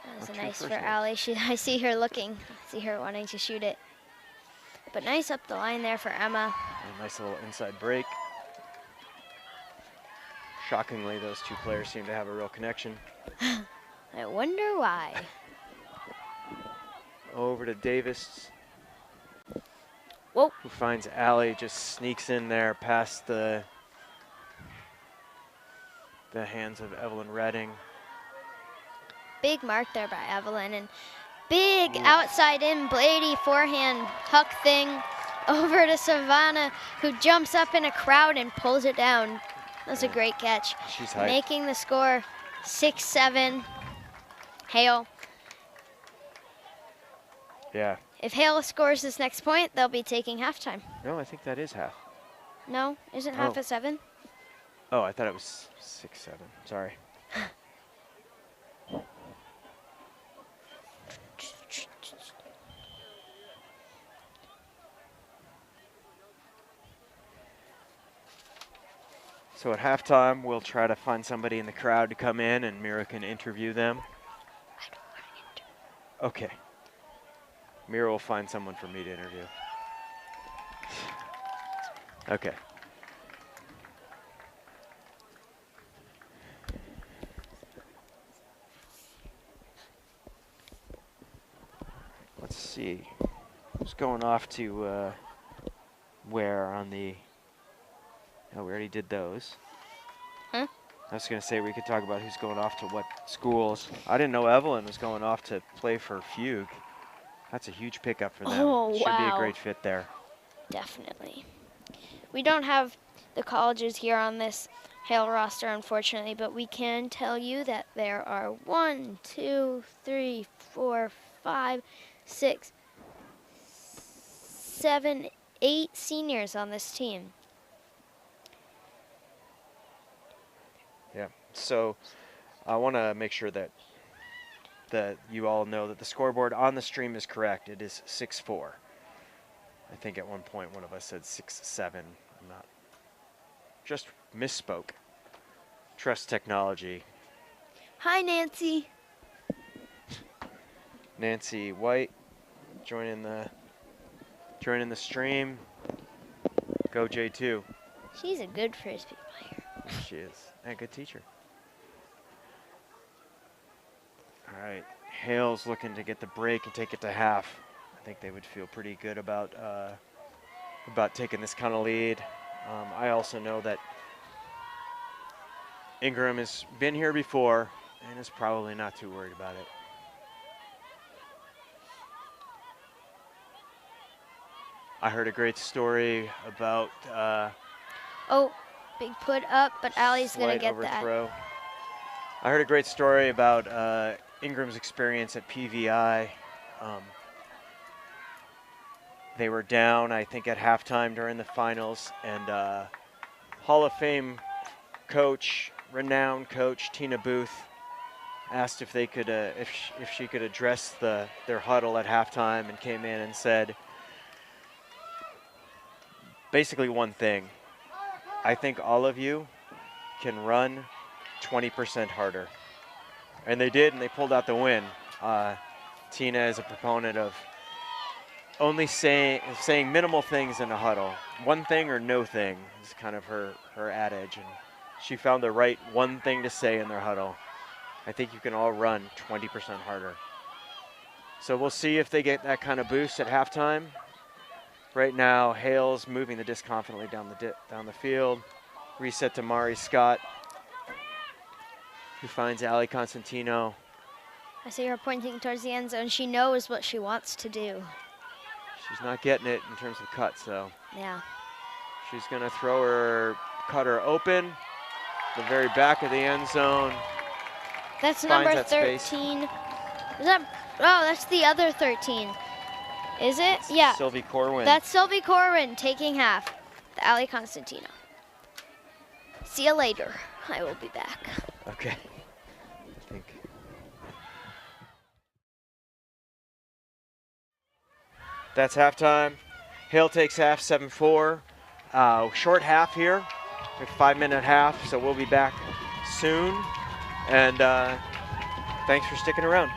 That was Or a 2 nice first for names. Allie. I see her looking. I see her wanting to shoot it. But nice up the line there for Emma. A nice little inside break. Shockingly, those 2 players seem to have a real connection. I wonder why. Over to Davis. Whoa. Who finds Allie, just sneaks in there past the hands of Evelyn Redding. Big mark there by Evelyn. And big outside in Blady forehand huck thing over to Savannah, who jumps up in a crowd and pulls it down. That's a great catch. She's hyped. Making the score 6-7. Hale. Yeah. If Hale scores this next point, they'll be taking halftime. No, I think that is half. No, isn't half Oh. a 7? Oh, I thought it was 6-7. Sorry. So at halftime, we'll try to find somebody in the crowd to come in and Mira can interview them. I don't want to Okay. Mira will find someone for me to interview. Okay. Let's see. Who's going off to where on the... Oh, we already did those. Huh? I was going to say we could talk about who's going off to what schools. I didn't know Evelyn was going off to play for Fugue. That's a huge pickup for them. Oh, Should be a wow. great fit there. Definitely. We don't have the colleges here on this Hale roster, unfortunately, but we can tell you that there are 1, 2, 3, 4, 5, 6, 7, 8 seniors on this team. Yeah. So I want to make sure that you all know that the scoreboard on the stream is correct. It is 6-4. I think at one point one of us said 6-7. I'm not. Just misspoke. Trust technology. Hi, Nancy. Nancy White joining the stream. Go J2. She's a good frisbee player. She is. And a good teacher. All right. Hale's looking to get the break and take it to half. I think they would feel pretty good about taking this kind of lead. I also know that Ingraham has been here before and is probably not too worried about it. I heard a great story about Oh, big put up, but Allie's going to slight get overthrow. I heard a great story about Ingram's experience at PVI. They were down, I think, at halftime during the finals, and Hall of Fame coach, renowned coach Tina Booth, asked if they could, if she could address their huddle at halftime, and came in and said basically one thing. I think all of you can run 20% harder. And they did, and they pulled out the win. Tina is a proponent of only saying minimal things in a huddle. One thing or no thing is kind of her adage. And she found the right one thing to say in their huddle. I think you can all run 20% harder. So we'll see if they get that kind of boost at halftime. Right now, Hale's moving the disc confidently down the field. Reset to Mari Scott, who finds Ali Constantino. I see her pointing towards the end zone. She knows what she wants to do. She's not getting it in terms of cuts, though. Yeah. She's going to cut her open, the very back of the end zone. That's number that 13. space. Is that? Oh, that's the other 13. Is it? That's yeah. Sylvie Corwin. That's Sylvie Corwin taking half. The Ali Constantino. See you later. I will be back. Okay. I think. That's halftime. Hale takes half, 7-4. Short half here, a 5-minute half, so we'll be back soon. And thanks for sticking around.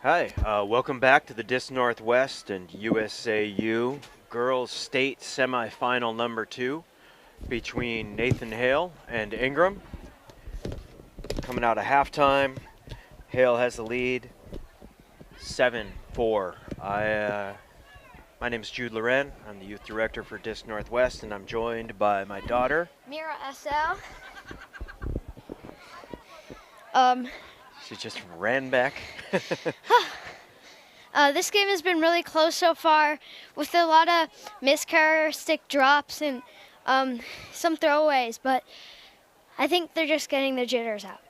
Hi, welcome back to the Disc Northwest and USAU Girls State Semifinal number 2 between Nathan Hale and Ingram. Coming out of halftime, Hale has the lead, 7-4. My name is Jude Loren. I'm the youth director for Disc Northwest, and I'm joined by my daughter. Mira SL. She just ran back. This game has been really close so far, with a lot of mischaracteristic drops and some throwaways, but I think they're just getting their jitters out.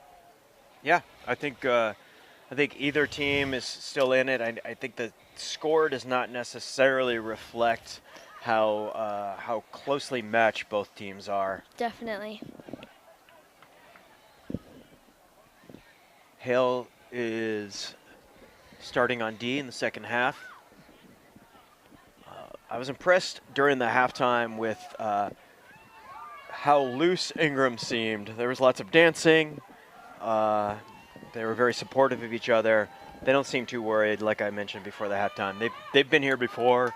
Yeah, I think either team is still in it. I think the score does not necessarily reflect how closely matched both teams are. Definitely. Hale is starting on D in the second half. I was impressed during the halftime with how loose Ingram seemed. There was lots of dancing. They were very supportive of each other. They don't seem too worried, like I mentioned before the halftime. They've been here before,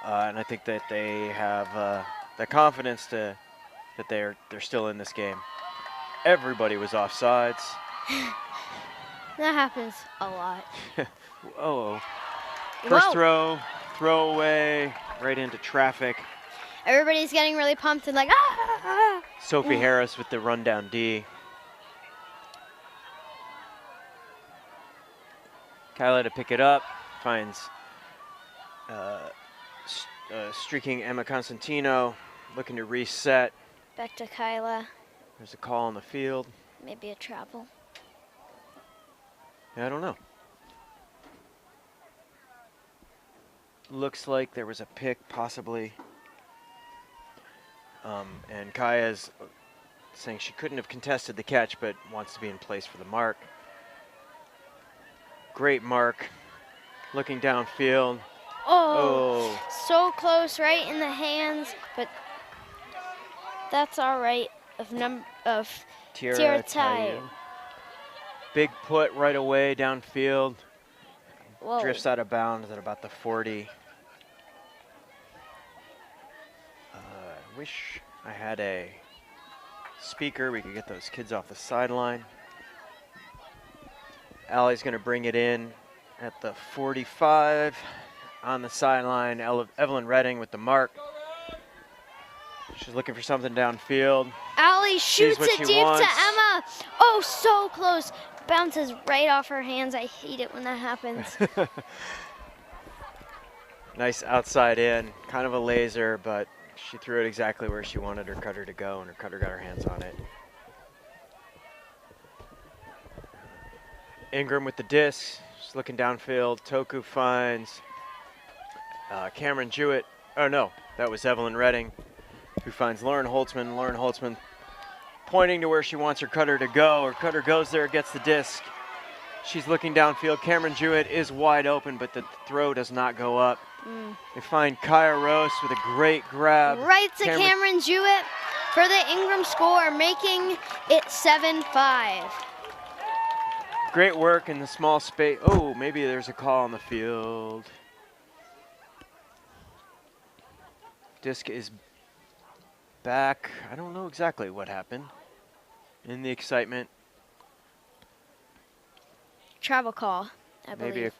and I think that they have the confidence that they're still in this game. Everybody was offsides. That happens a lot. Oh, first throw away, right into traffic. Everybody's getting really pumped and like, ah! Sophie Harris with the rundown D. Kyla to pick it up, finds streaking Emma Constantino, looking to reset. Back to Kyla. There's a call on the field. Maybe a travel. I don't know. Looks like there was a pick, possibly. And Kaya's saying she couldn't have contested the catch, but wants to be in place for the mark. Great mark. Looking downfield. Oh, so close, right in the hands, but that's all right. Of Tierra Tayo. Big put right away downfield. Whoa. Drifts out of bounds at about the 40. I wish I had a speaker. We could get those kids off the sideline. Allie's going to bring it in at the 45. On the sideline, Evelyn Redding with the mark. She's looking for something downfield. Allie shoots it deep wants. to Emma. Oh, so close. Bounces right off her hands. I hate it when that happens. Nice outside in, kind of a laser, but she threw it exactly where she wanted her cutter to go, and her cutter got her hands on it. Ingram with the disc. She's looking downfield. Toku finds Cameron Jewett. Oh, no, that was Evelyn Redding, who finds Lauren Holtzman. Lauren Holtzman pointing to where she wants her cutter to go. Her cutter goes there, gets the disc. She's looking downfield. Cameron Jewett is wide open, but the throw does not go up. They find Kaya Rose with a great grab. Right to Cameron Jewett for the Ingram score, making it 7-5. Great work in the small space. Oh, maybe there's a call on the field. Disc is back. I don't know exactly what happened in the excitement. Travel call, I believe. Maybe a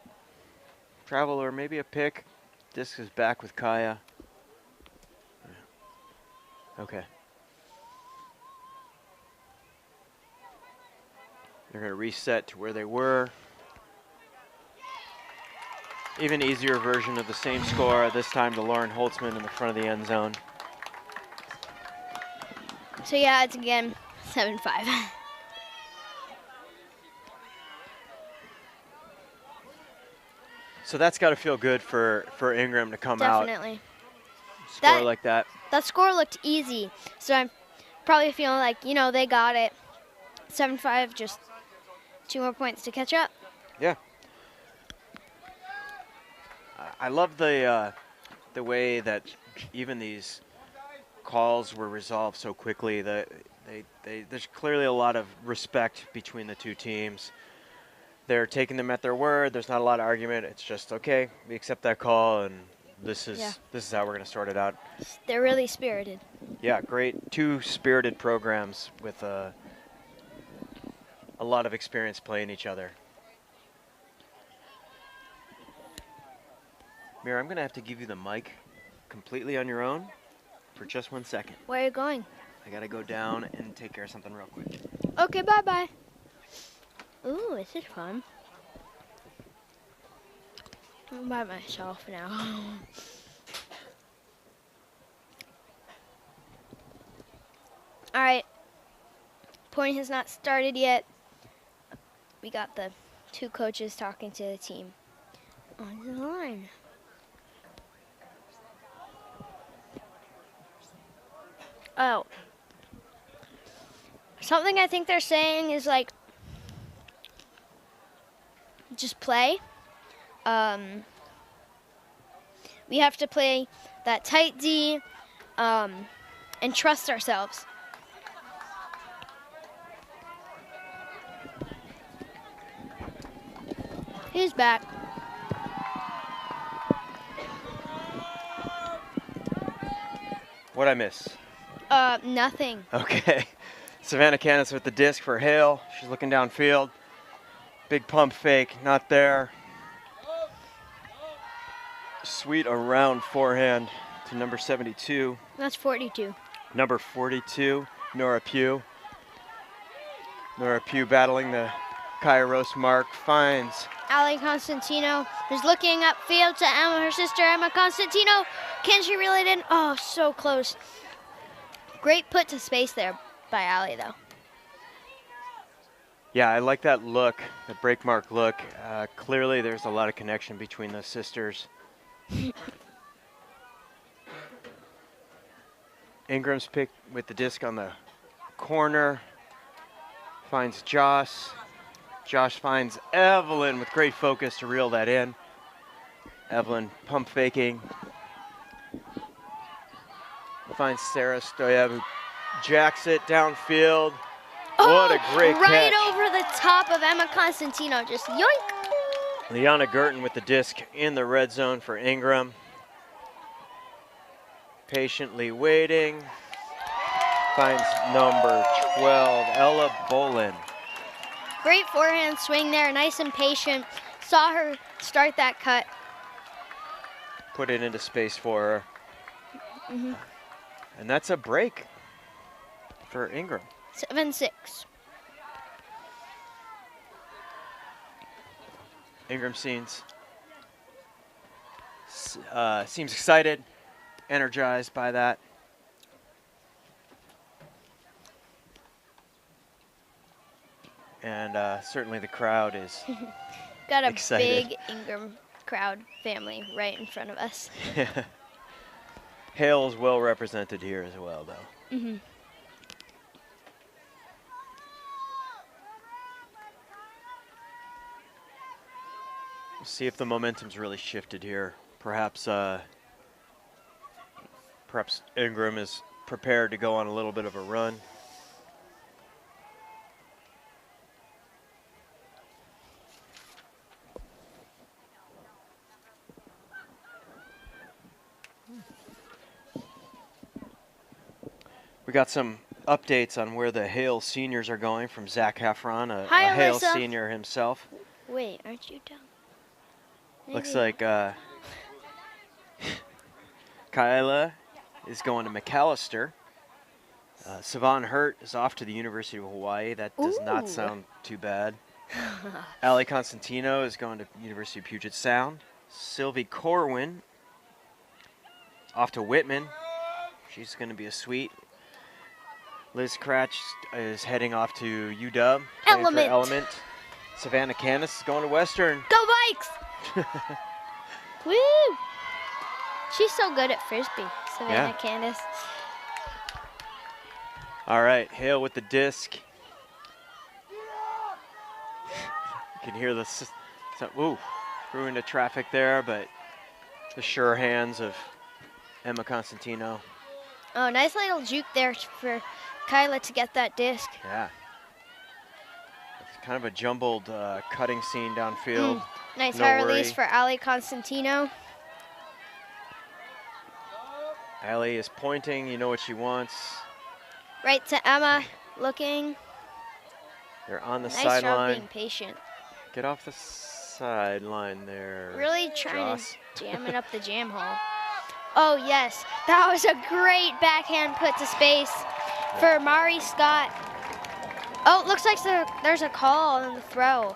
travel or maybe a pick. Disc is back with Kaya. Okay. They're going to reset to where they were. Even easier version of the same score, this time to Lauren Holtzman in the front of the end zone. So yeah, it's again 7-5. So that's got to feel good for Ingram to come Definitely. out. Score like that. That score looked easy, so I'm probably feeling like, they got it. 7-5, just 2 more points to catch up. Yeah. I love the way that even these calls were resolved so quickly. There's clearly a lot of respect between the two teams. they're taking them at their word. There's not a lot of argument. It's just, okay, we accept that call, and this is how we're going to sort it out. They're really spirited. Yeah, great. 2 spirited programs with a lot of experience playing each other. Mira, I'm going to have to give you the mic completely on your own for just 1 second. Where are you going? I got to go down and take care of something real quick. Okay, bye-bye. Ooh, this is fun. I'm by myself now. All right. Point has not started yet. We got the 2 coaches talking to the team on the line. Oh. Something I think they're saying is like, just play. We have to play that tight D and trust ourselves. He's back. What'd I miss? Nothing. Okay. Savannah Canis with the disc for Hale. She's looking downfield. Big pump fake, not there. Sweet around forehand to number 72. That's 42. Number 42, Nora Pugh. Nora Pugh battling the Kairos mark, finds Ali Constantino is looking upfield to Emma, her sister Emma Constantino. Can she reel it in? Oh, so close. Great put to space there by Ali, though. Yeah, I like that look, the break mark look. Clearly there's a lot of connection between those sisters. Ingram's pick with the disc on the corner. Finds Josh. Josh finds Evelyn with great focus to reel that in. Evelyn pump faking. Finds Sarah Stoyev, who jacks it downfield. What a great right catch. Over the top of Emma Constantino, just yoink. Liana Gerton with the disc in the red zone for Ingram. Patiently waiting. Finds number 12, Ella Bolin. Great forehand swing there, nice and patient. Saw her start that cut. Put it into space for her. And that's a break for Ingram. 7-6. Ingram seems excited, energized by that. And certainly the crowd is Got a excited. big Ingram crowd family right in front of us. Hale is well represented here as well, though. We'll see if the momentum's really shifted here. Perhaps Ingram is prepared to go on a little bit of a run. We got some updates on where the Hale seniors are going from Zach Heffron, a Hale Alyssa. senior himself. Wait, aren't you done? Looks like Kyla is going to McAllister. Savon Hurt is off to the University of Hawaii. That does not sound too bad. Ali Constantino is going to University of Puget Sound. Sylvie Corwin off to Whitman. She's going to be a sweet. Liz Cratch is heading off to UW. Element. For Element. Savannah Canis is going to Western. Go Vikes! Woo! She's so good at Frisbee, Savannah Canis. All right, Hale with the disc. You can hear the, threw into traffic there, but the sure hands of Emma Constantino. Oh, nice little juke there for Kyla to get that disc. Yeah. kind of a jumbled cutting scene downfield. Nice No high worry. release for Ali Constantino. Ali is pointing. You know what she wants. Right to Emma, looking. They're on the Nice job sideline. being patient. Get off the sideline there. Really trying Joss. to jam it up the jam hole. Oh yes, that was a great backhand put to space for Mari Scott. Oh, looks like there's a call on the throw.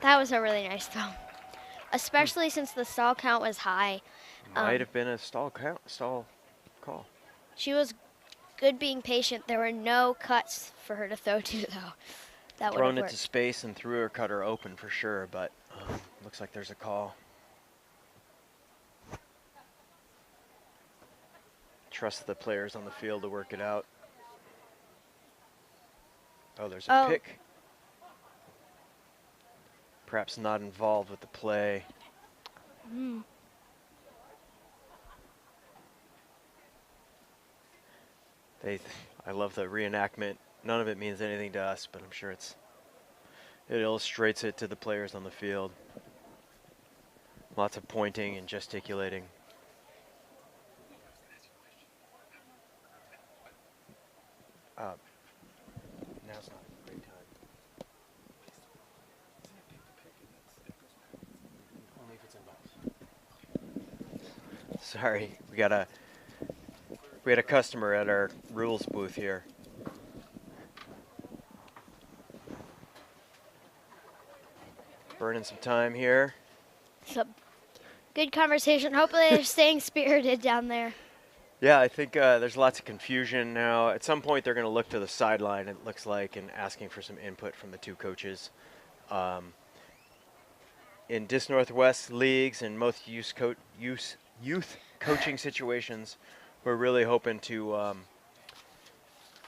That was a really nice throw, especially since the stall count was high. Might have been a stall call. She was good being patient. There were no cuts for her to throw to, though. That would have Thrown it worked. to space and threw her cutter open for sure, but looks like there's a call. Trust the players on the field to work it out. Oh, there's a pick. Perhaps not involved with the play. I love the reenactment. None of it means anything to us, but I'm sure it illustrates it to the players on the field. Lots of pointing and gesticulating. Now's not a great time. Only if it's involved. Sorry, we had a customer at our rules booth here. Burning some time here. It's a good conversation. Hopefully they're staying spirited down there. Yeah, I think there's lots of confusion now. At some point, they're going to look to the sideline, it looks like, and asking for some input from the two coaches. In Dis Northwest leagues and most youth coaching situations, we're really hoping to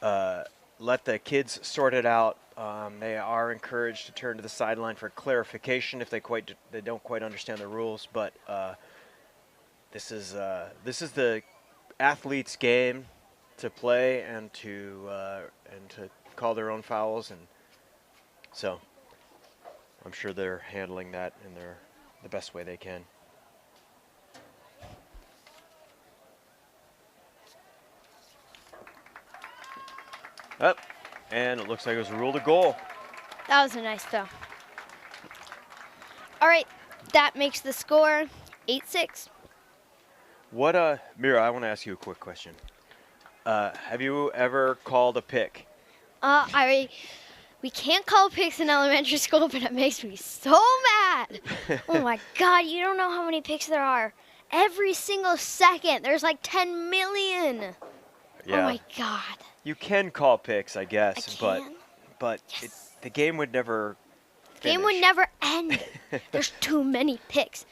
let the kids sort it out. They are encouraged to turn to the sideline for clarification if they don't quite understand the rules. But this is the athletes' game to play and to call their own fouls, and so I'm sure they're handling that in the best way they can. Up, and it looks like it was ruled a goal. That was a nice throw. All right, that makes the score 8-6. Mira, I want to ask you a quick question. Have you ever called a pick? We can't call picks in elementary school, but it makes me so mad. Oh my God, you don't know how many picks there are. Every single second, there's like 10 million. Yeah. Oh my God. You can call picks, I guess, I can. but Yes. the game would never Game would finish. never end. There's too many picks.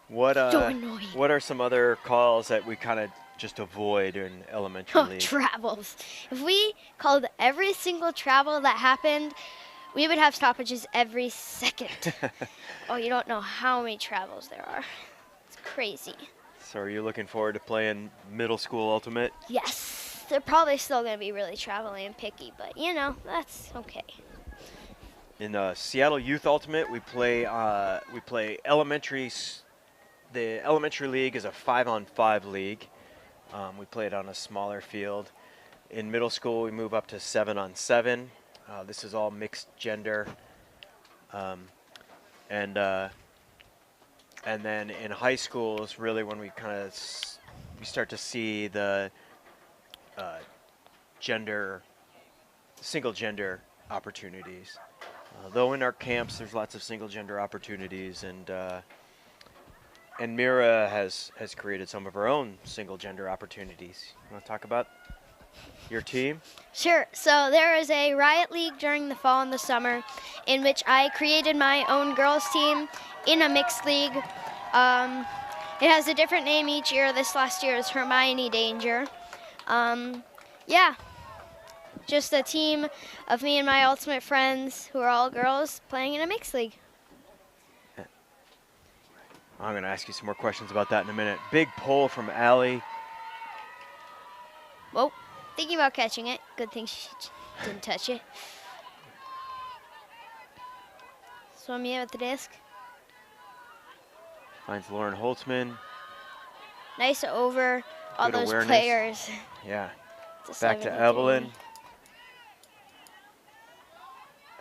What So annoying. What are some other calls that we kind of just avoid in elementary league? Travels. If we called every single travel that happened, we would have stoppages every second. Oh, you don't know how many travels there are. It's crazy. So are you looking forward to playing middle school ultimate? Yes, they're probably still going to be really traveling and picky, but you know, that's okay. In Seattle Youth Ultimate, we play elementary. The elementary league is a 5-on-5 league. We play it on a smaller field. In middle school, we move up to 7-on-7. This is all mixed gender. And then in high school is really when we we start to see the single gender opportunities. Though in our camps, there's lots of single gender opportunities, and Mira has created some of her own single gender opportunities. You want to talk about your team? Sure. So there is a Riot League during the fall and the summer in which I created my own girls team in a mixed league. It has a different name each year. This last year is Hermione Danger. Yeah. Just a team of me and my ultimate friends who are all girls playing in a mixed league. I'm going to ask you some more questions about that in a minute. Big pull from Allie. Whoa. Thinking about catching it. Good thing she didn't touch it. Somia with the disc. Finds Lauren Holtzman. Nice over all Good those awareness. players. Yeah. It's a Back to 7-3. Evelyn.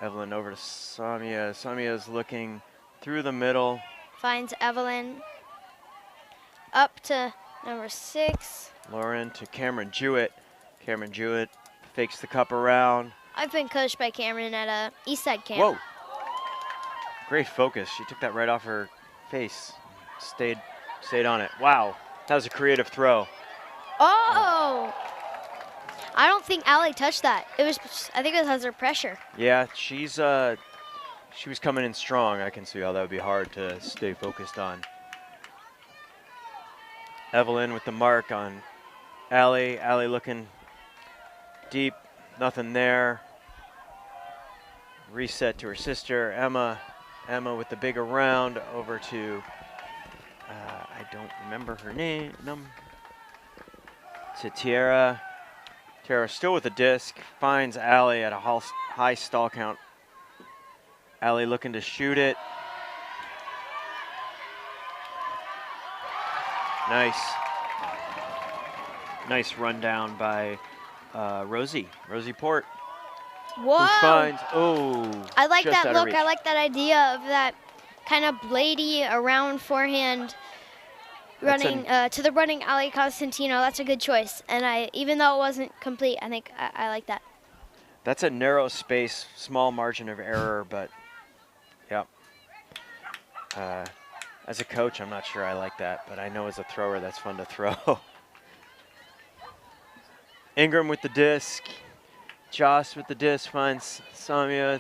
Evelyn over to Samia. Samia is looking through the middle. Finds Evelyn. Up to number 6. Lauren to Cameron Jewett. Cameron Jewett fakes the cup around. I've been coached by Cameron at a Eastside camp. Whoa. Great focus. She took that right off her face. Stayed on it. Wow. That was a creative throw. Oh! I don't think Allie touched that. I think it was her pressure. Yeah, she was coming in strong. I can see how that would be hard to stay focused on. Evelyn with the mark on Allie. Allie looking deep. Nothing there. Reset to her sister, Emma. Emma with the big around over to, I don't remember her name. To Tiara. Tiara still with the disc. Finds Allie at a high stall count. Allie looking to shoot it. Nice rundown by Rosie Port. Whoa! Who finds, I like just that out of look. reach. I like that idea of that kind of bladey around forehand running to the running Ali Constantino. That's a good choice. And even though it wasn't complete, I think I like that. That's a narrow space, small margin of error, but yeah. As a coach, I'm not sure I like that, but I know as a thrower, that's fun to throw. Ingram with the disc. Joss with the disc finds Samia.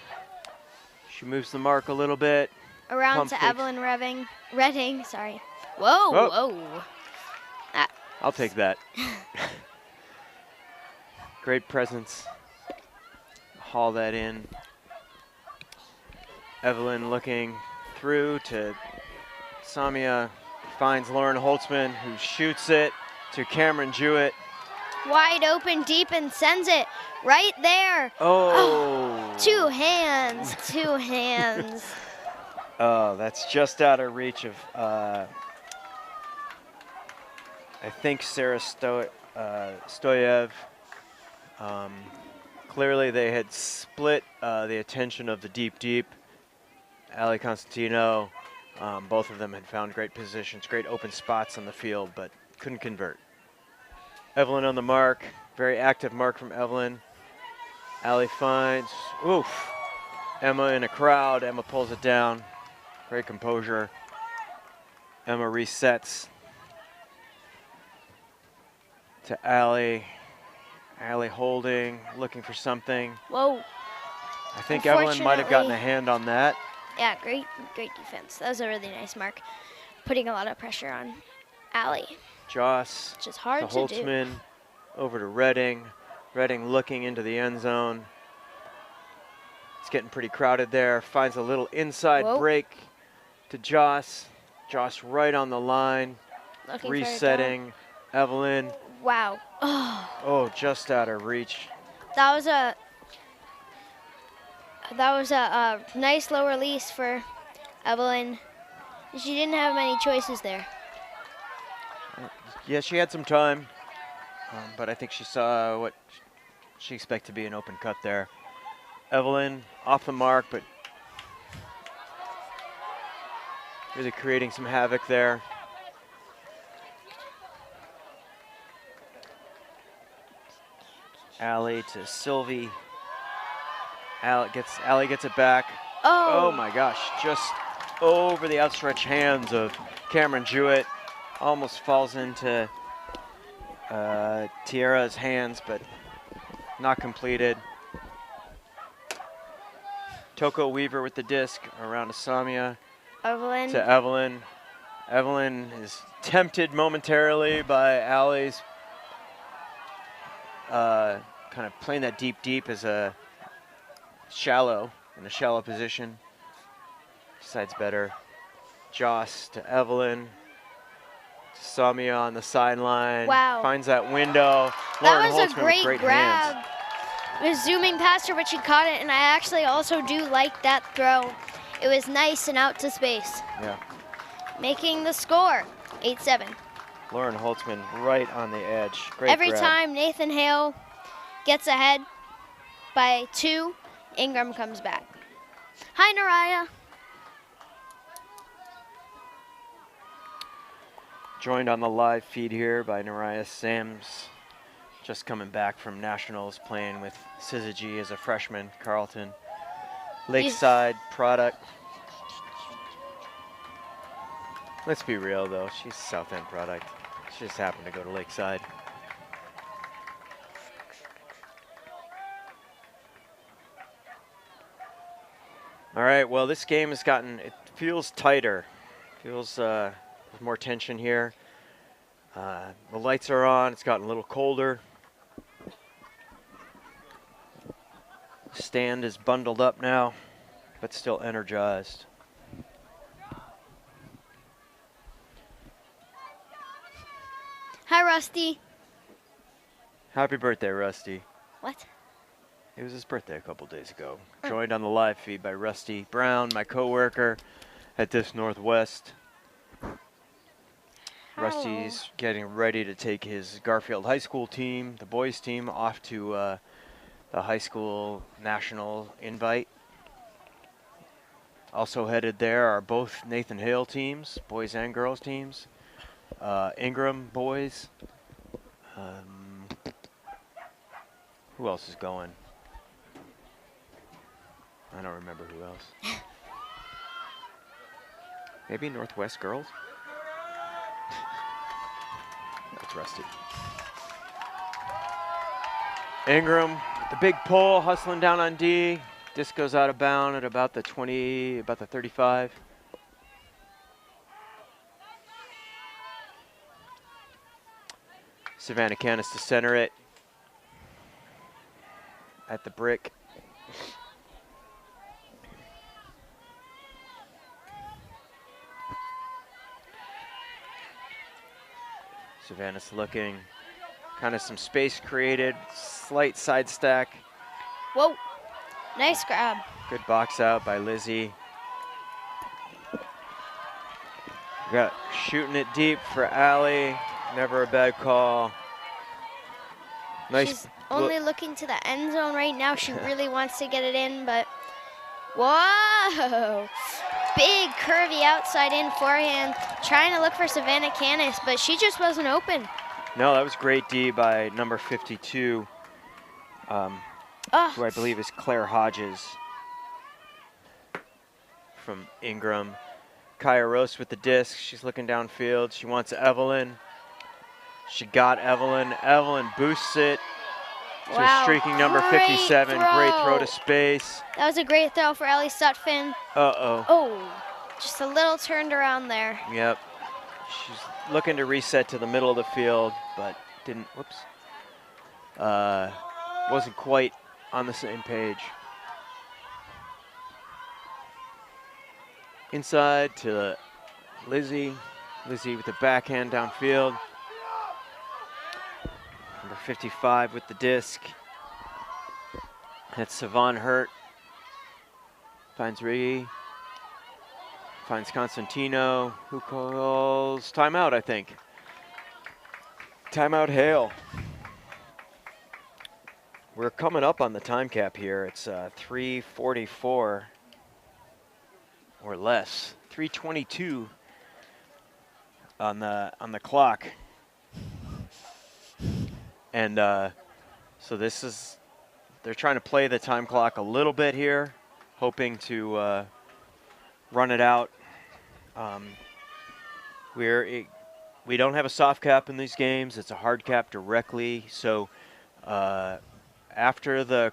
She moves the mark a little bit. Around Pump to fakes. Evelyn Redding, sorry. Whoa, whoa. I'll take that. Great presence. Haul that in. Evelyn looking through to Samia. Finds Lauren Holtzman, who shoots it to Cameron Jewett. Wide open, deep, and sends it right there. Oh. Two hands, two hands. Oh, that's just out of reach of, I think, Sarah Stoyev. Clearly they had split the attention of the deep. Ali Constantino, both of them had found great positions, great open spots on the field, but couldn't convert. Evelyn on the mark, very active mark from Evelyn. Ali finds, oof. Emma in a crowd, Emma pulls it down. Great composure. Emma resets to Ali. Ali holding, looking for something. Whoa. I think Evelyn might have gotten a hand on that. Yeah, great defense. That was a really nice mark. Putting a lot of pressure on Ali. Joss Which is hard to to do. Holtzman, over to Redding. Redding looking into the end zone. It's getting pretty crowded there. Finds a little inside break to Joss. Joss right on the line. Looking resetting. Evelyn. Wow. Oh, just out of reach. That was a nice low release for Evelyn. She didn't have many choices there. Yeah, she had some time, but I think she saw what she expected to be an open cut there. Evelyn off the mark, but really creating some havoc there. Ali to Sylvie. Ali gets it back. Oh my gosh, just over the outstretched hands of Cameron Jewett. Almost falls into Tiara's hands, but not completed. Toko Weaver with the disc around to Samia. Evelyn. To Evelyn. Evelyn is tempted momentarily by Ali's kind of playing that deep as a shallow position. Decides better. Joss to Evelyn. To Samia on the sideline. Wow. Finds that window. That Lauren was Holtzman a great with grab. hands. It was zooming past her, but she caught it, and I actually also do like that throw. It was nice and out to space. Yeah. Making the score, 8-7. Lauren Holtzman right on the edge. Great Every grab. time Nathan Hale gets ahead by 2, Ingram comes back. Hi, Naraya. Joined on the live feed here by Naraya Sams, just coming back from nationals, playing with Syzygy as a freshman, Carleton. Lakeside product. Let's be real though, she's South End product. She just happened to go to Lakeside. All right, well this game has gotten, it feels tighter. Feels more tension here. The lights are on, it's gotten a little colder. Stand is bundled up now, but still energized. Hi, Rusty. Happy birthday, Rusty. What? It was his birthday a couple days ago. Joined on the live feed by Rusty Brown, my coworker at Dis Northwest. Rusty's getting ready to take his Garfield High School team, the boys team, off to the high school national invite. Also headed there are both Nathan Hale teams, boys and girls teams. Ingraham boys. Who else is going? I don't remember who else. Maybe Northwest girls? That's Rusty. Ingram, the big pull, hustling down on D. Disc goes out of bound at about the 20, about the 35. Savannah Canis to center it at the brick. Savannah's looking, kind of some space created, slight side stack. Whoa, nice grab. Good box out by Lizzie. Got shooting it deep for Allie. Never a bad call. Nice. She's only looking to the end zone right now. She really wants to get it in, but whoa! Big curvy outside in forehand, trying to look for Savannah Canis, but she just wasn't open. No, that was great D by number 52, who I believe is Claire Hodges from Ingram. Kaya Rose with the disc. She's looking downfield. She wants Evelyn. She got Evelyn. Evelyn boosts it to streaking number 57. Great throw to space. That was a great throw for Ellie Sutphin. Uh-oh. Oh, just a little turned around there. Yep. She's looking to reset to the middle of the field, but didn't, whoops. Wasn't quite on the same page. Inside to Lizzie. Lizzie with the backhand downfield. Number 55 with the disc. That's Savon Hurt. Finds Riggy. Finds Constantino, who calls timeout, I think. Timeout Hale. We're coming up on the time cap here. It's 3:44 or less. 3:22 on the clock. And so this is, they're trying to play the time clock a little bit here, hoping to run it out. We don't have a soft cap in these games. It's a hard cap directly. So after the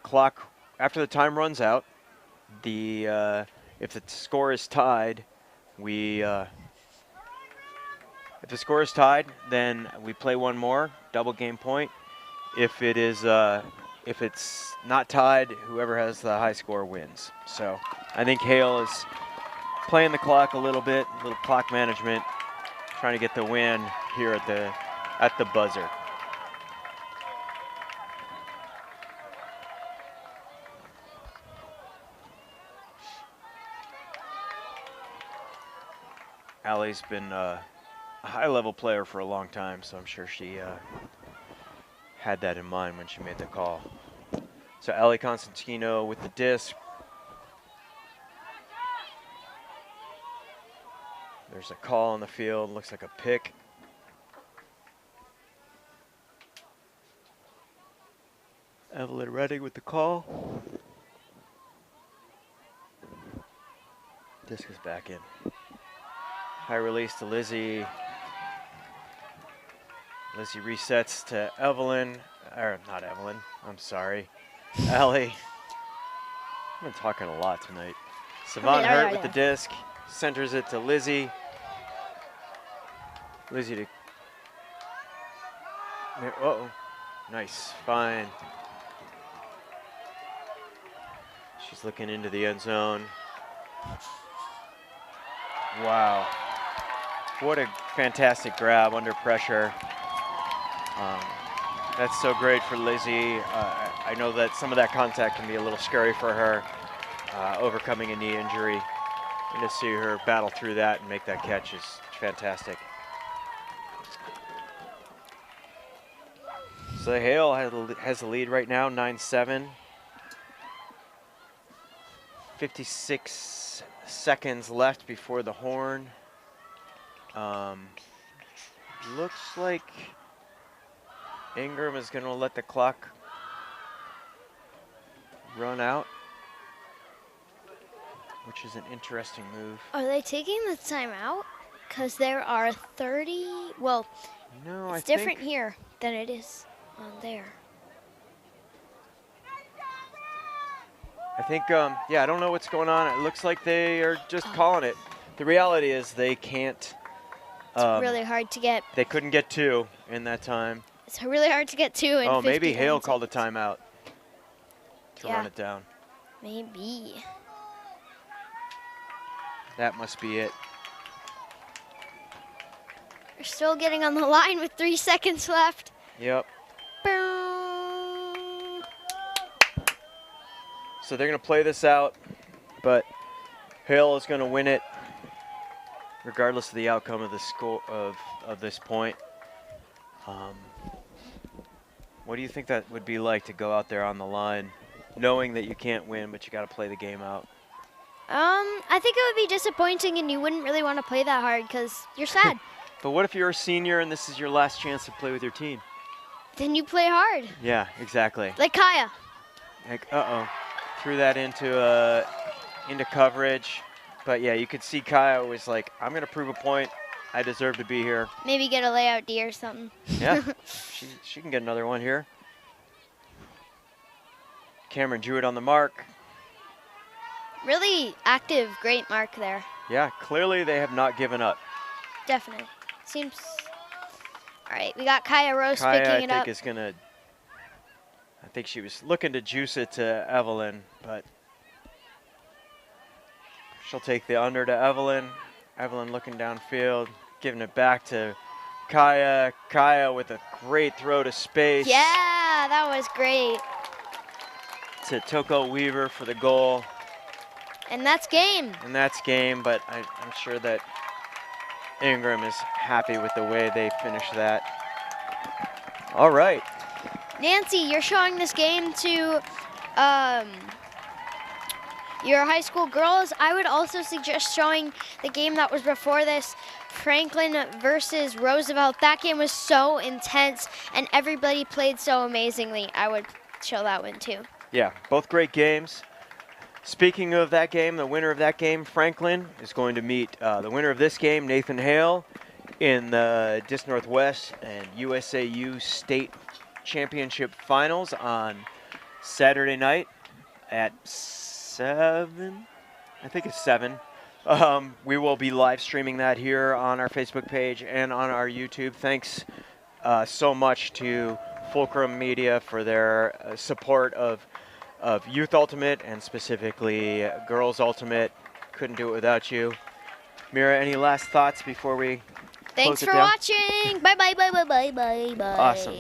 time runs out, if the score is tied, if the score is tied, then we play one more, double game point. If it's not tied, whoever has the high score wins. So I think Hale is playing the clock a little bit, a little clock management, trying to get the win here at the buzzer. Allie's been a high-level player for a long time, so I'm sure she had that in mind when she made the call. So Allie Constantino with the disc. There's a call on the field, looks like a pick. Evelyn Redding with the call. Disc is back in. High release to Lizzie. Lizzie resets to Evelyn, or not Evelyn, I'm sorry. Allie. I've been talking a lot tonight. Savon Hurt with the disc, centers it to Lizzie. Lizzie to, uh-oh, nice, fine. She's looking into the end zone. Wow. What a fantastic grab under pressure. That's so great for Lizzie. I know that some of that contact can be a little scary for her, overcoming a knee injury. And to see her battle through that and make that catch is fantastic. So Hale has the lead right now, 9-7. 56 seconds left before the horn. Looks like Ingraham is going to let the clock run out, which is an interesting move. Are they taking the timeout? Because there are 30, well, no, it's different here than it is on there. I think, yeah, I don't know what's going on. It looks like they are just calling it. The reality is they can't. It's really hard to get. They couldn't get two in that time. It's really hard to get two in 50 maybe Hale seconds. called a timeout to run it down. Maybe. That must be it. They're still getting on the line with 3 seconds left. Yep. Boom. So they're going to play this out, but Hale is going to win it regardless of the outcome of the score of this point. What do you think that would be like to go out there on the line, knowing that you can't win, but you got to play the game out? I think it would be disappointing, and you wouldn't really want to play that hard because you're sad. But what if you're a senior and this is your last chance to play with your team? Then you play hard. Yeah, exactly. Like Kaya. Like, threw that into coverage. But yeah, you could see Kaya was like, I'm going to prove a point. I deserve to be here. Maybe get a layout D or something. Yeah, she can get another one here. Cameron Jewett on the mark. Really active, great mark there. Yeah, clearly they have not given up. Definitely. Seems. All right, we got Kaya Rose Kaya, picking it up. I think is going to. I think she was looking to juice it to Evelyn, but she'll take the under to Evelyn. Evelyn looking downfield, giving it back to Kaya. Kaya with a great throw to space. Yeah, that was great. To Toko Weaver for the goal. And that's game. And that's game, but I'm sure that Ingraham is happy with the way they finished that. All right. Nancy, you're showing this game to your high school girls. I would also suggest showing the game that was before this, Franklin versus Roosevelt. That game was so intense, and everybody played so amazingly. I would show that one too. Yeah, both great games. Speaking of that game, the winner of that game, Franklin, is going to meet the winner of this game, Nathan Hale, in the Disc Northwest and USAU State Championship Finals on Saturday night at 7. I think it's 7. We will be live streaming that here on our Facebook page and on our YouTube. Thanks so much to Fulcrum Media for their support of Youth Ultimate and specifically Girls Ultimate. Couldn't do it without you. Mira, any last thoughts before we Thanks close it for down? watching. Bye, bye, bye, bye, bye, bye, bye. Awesome.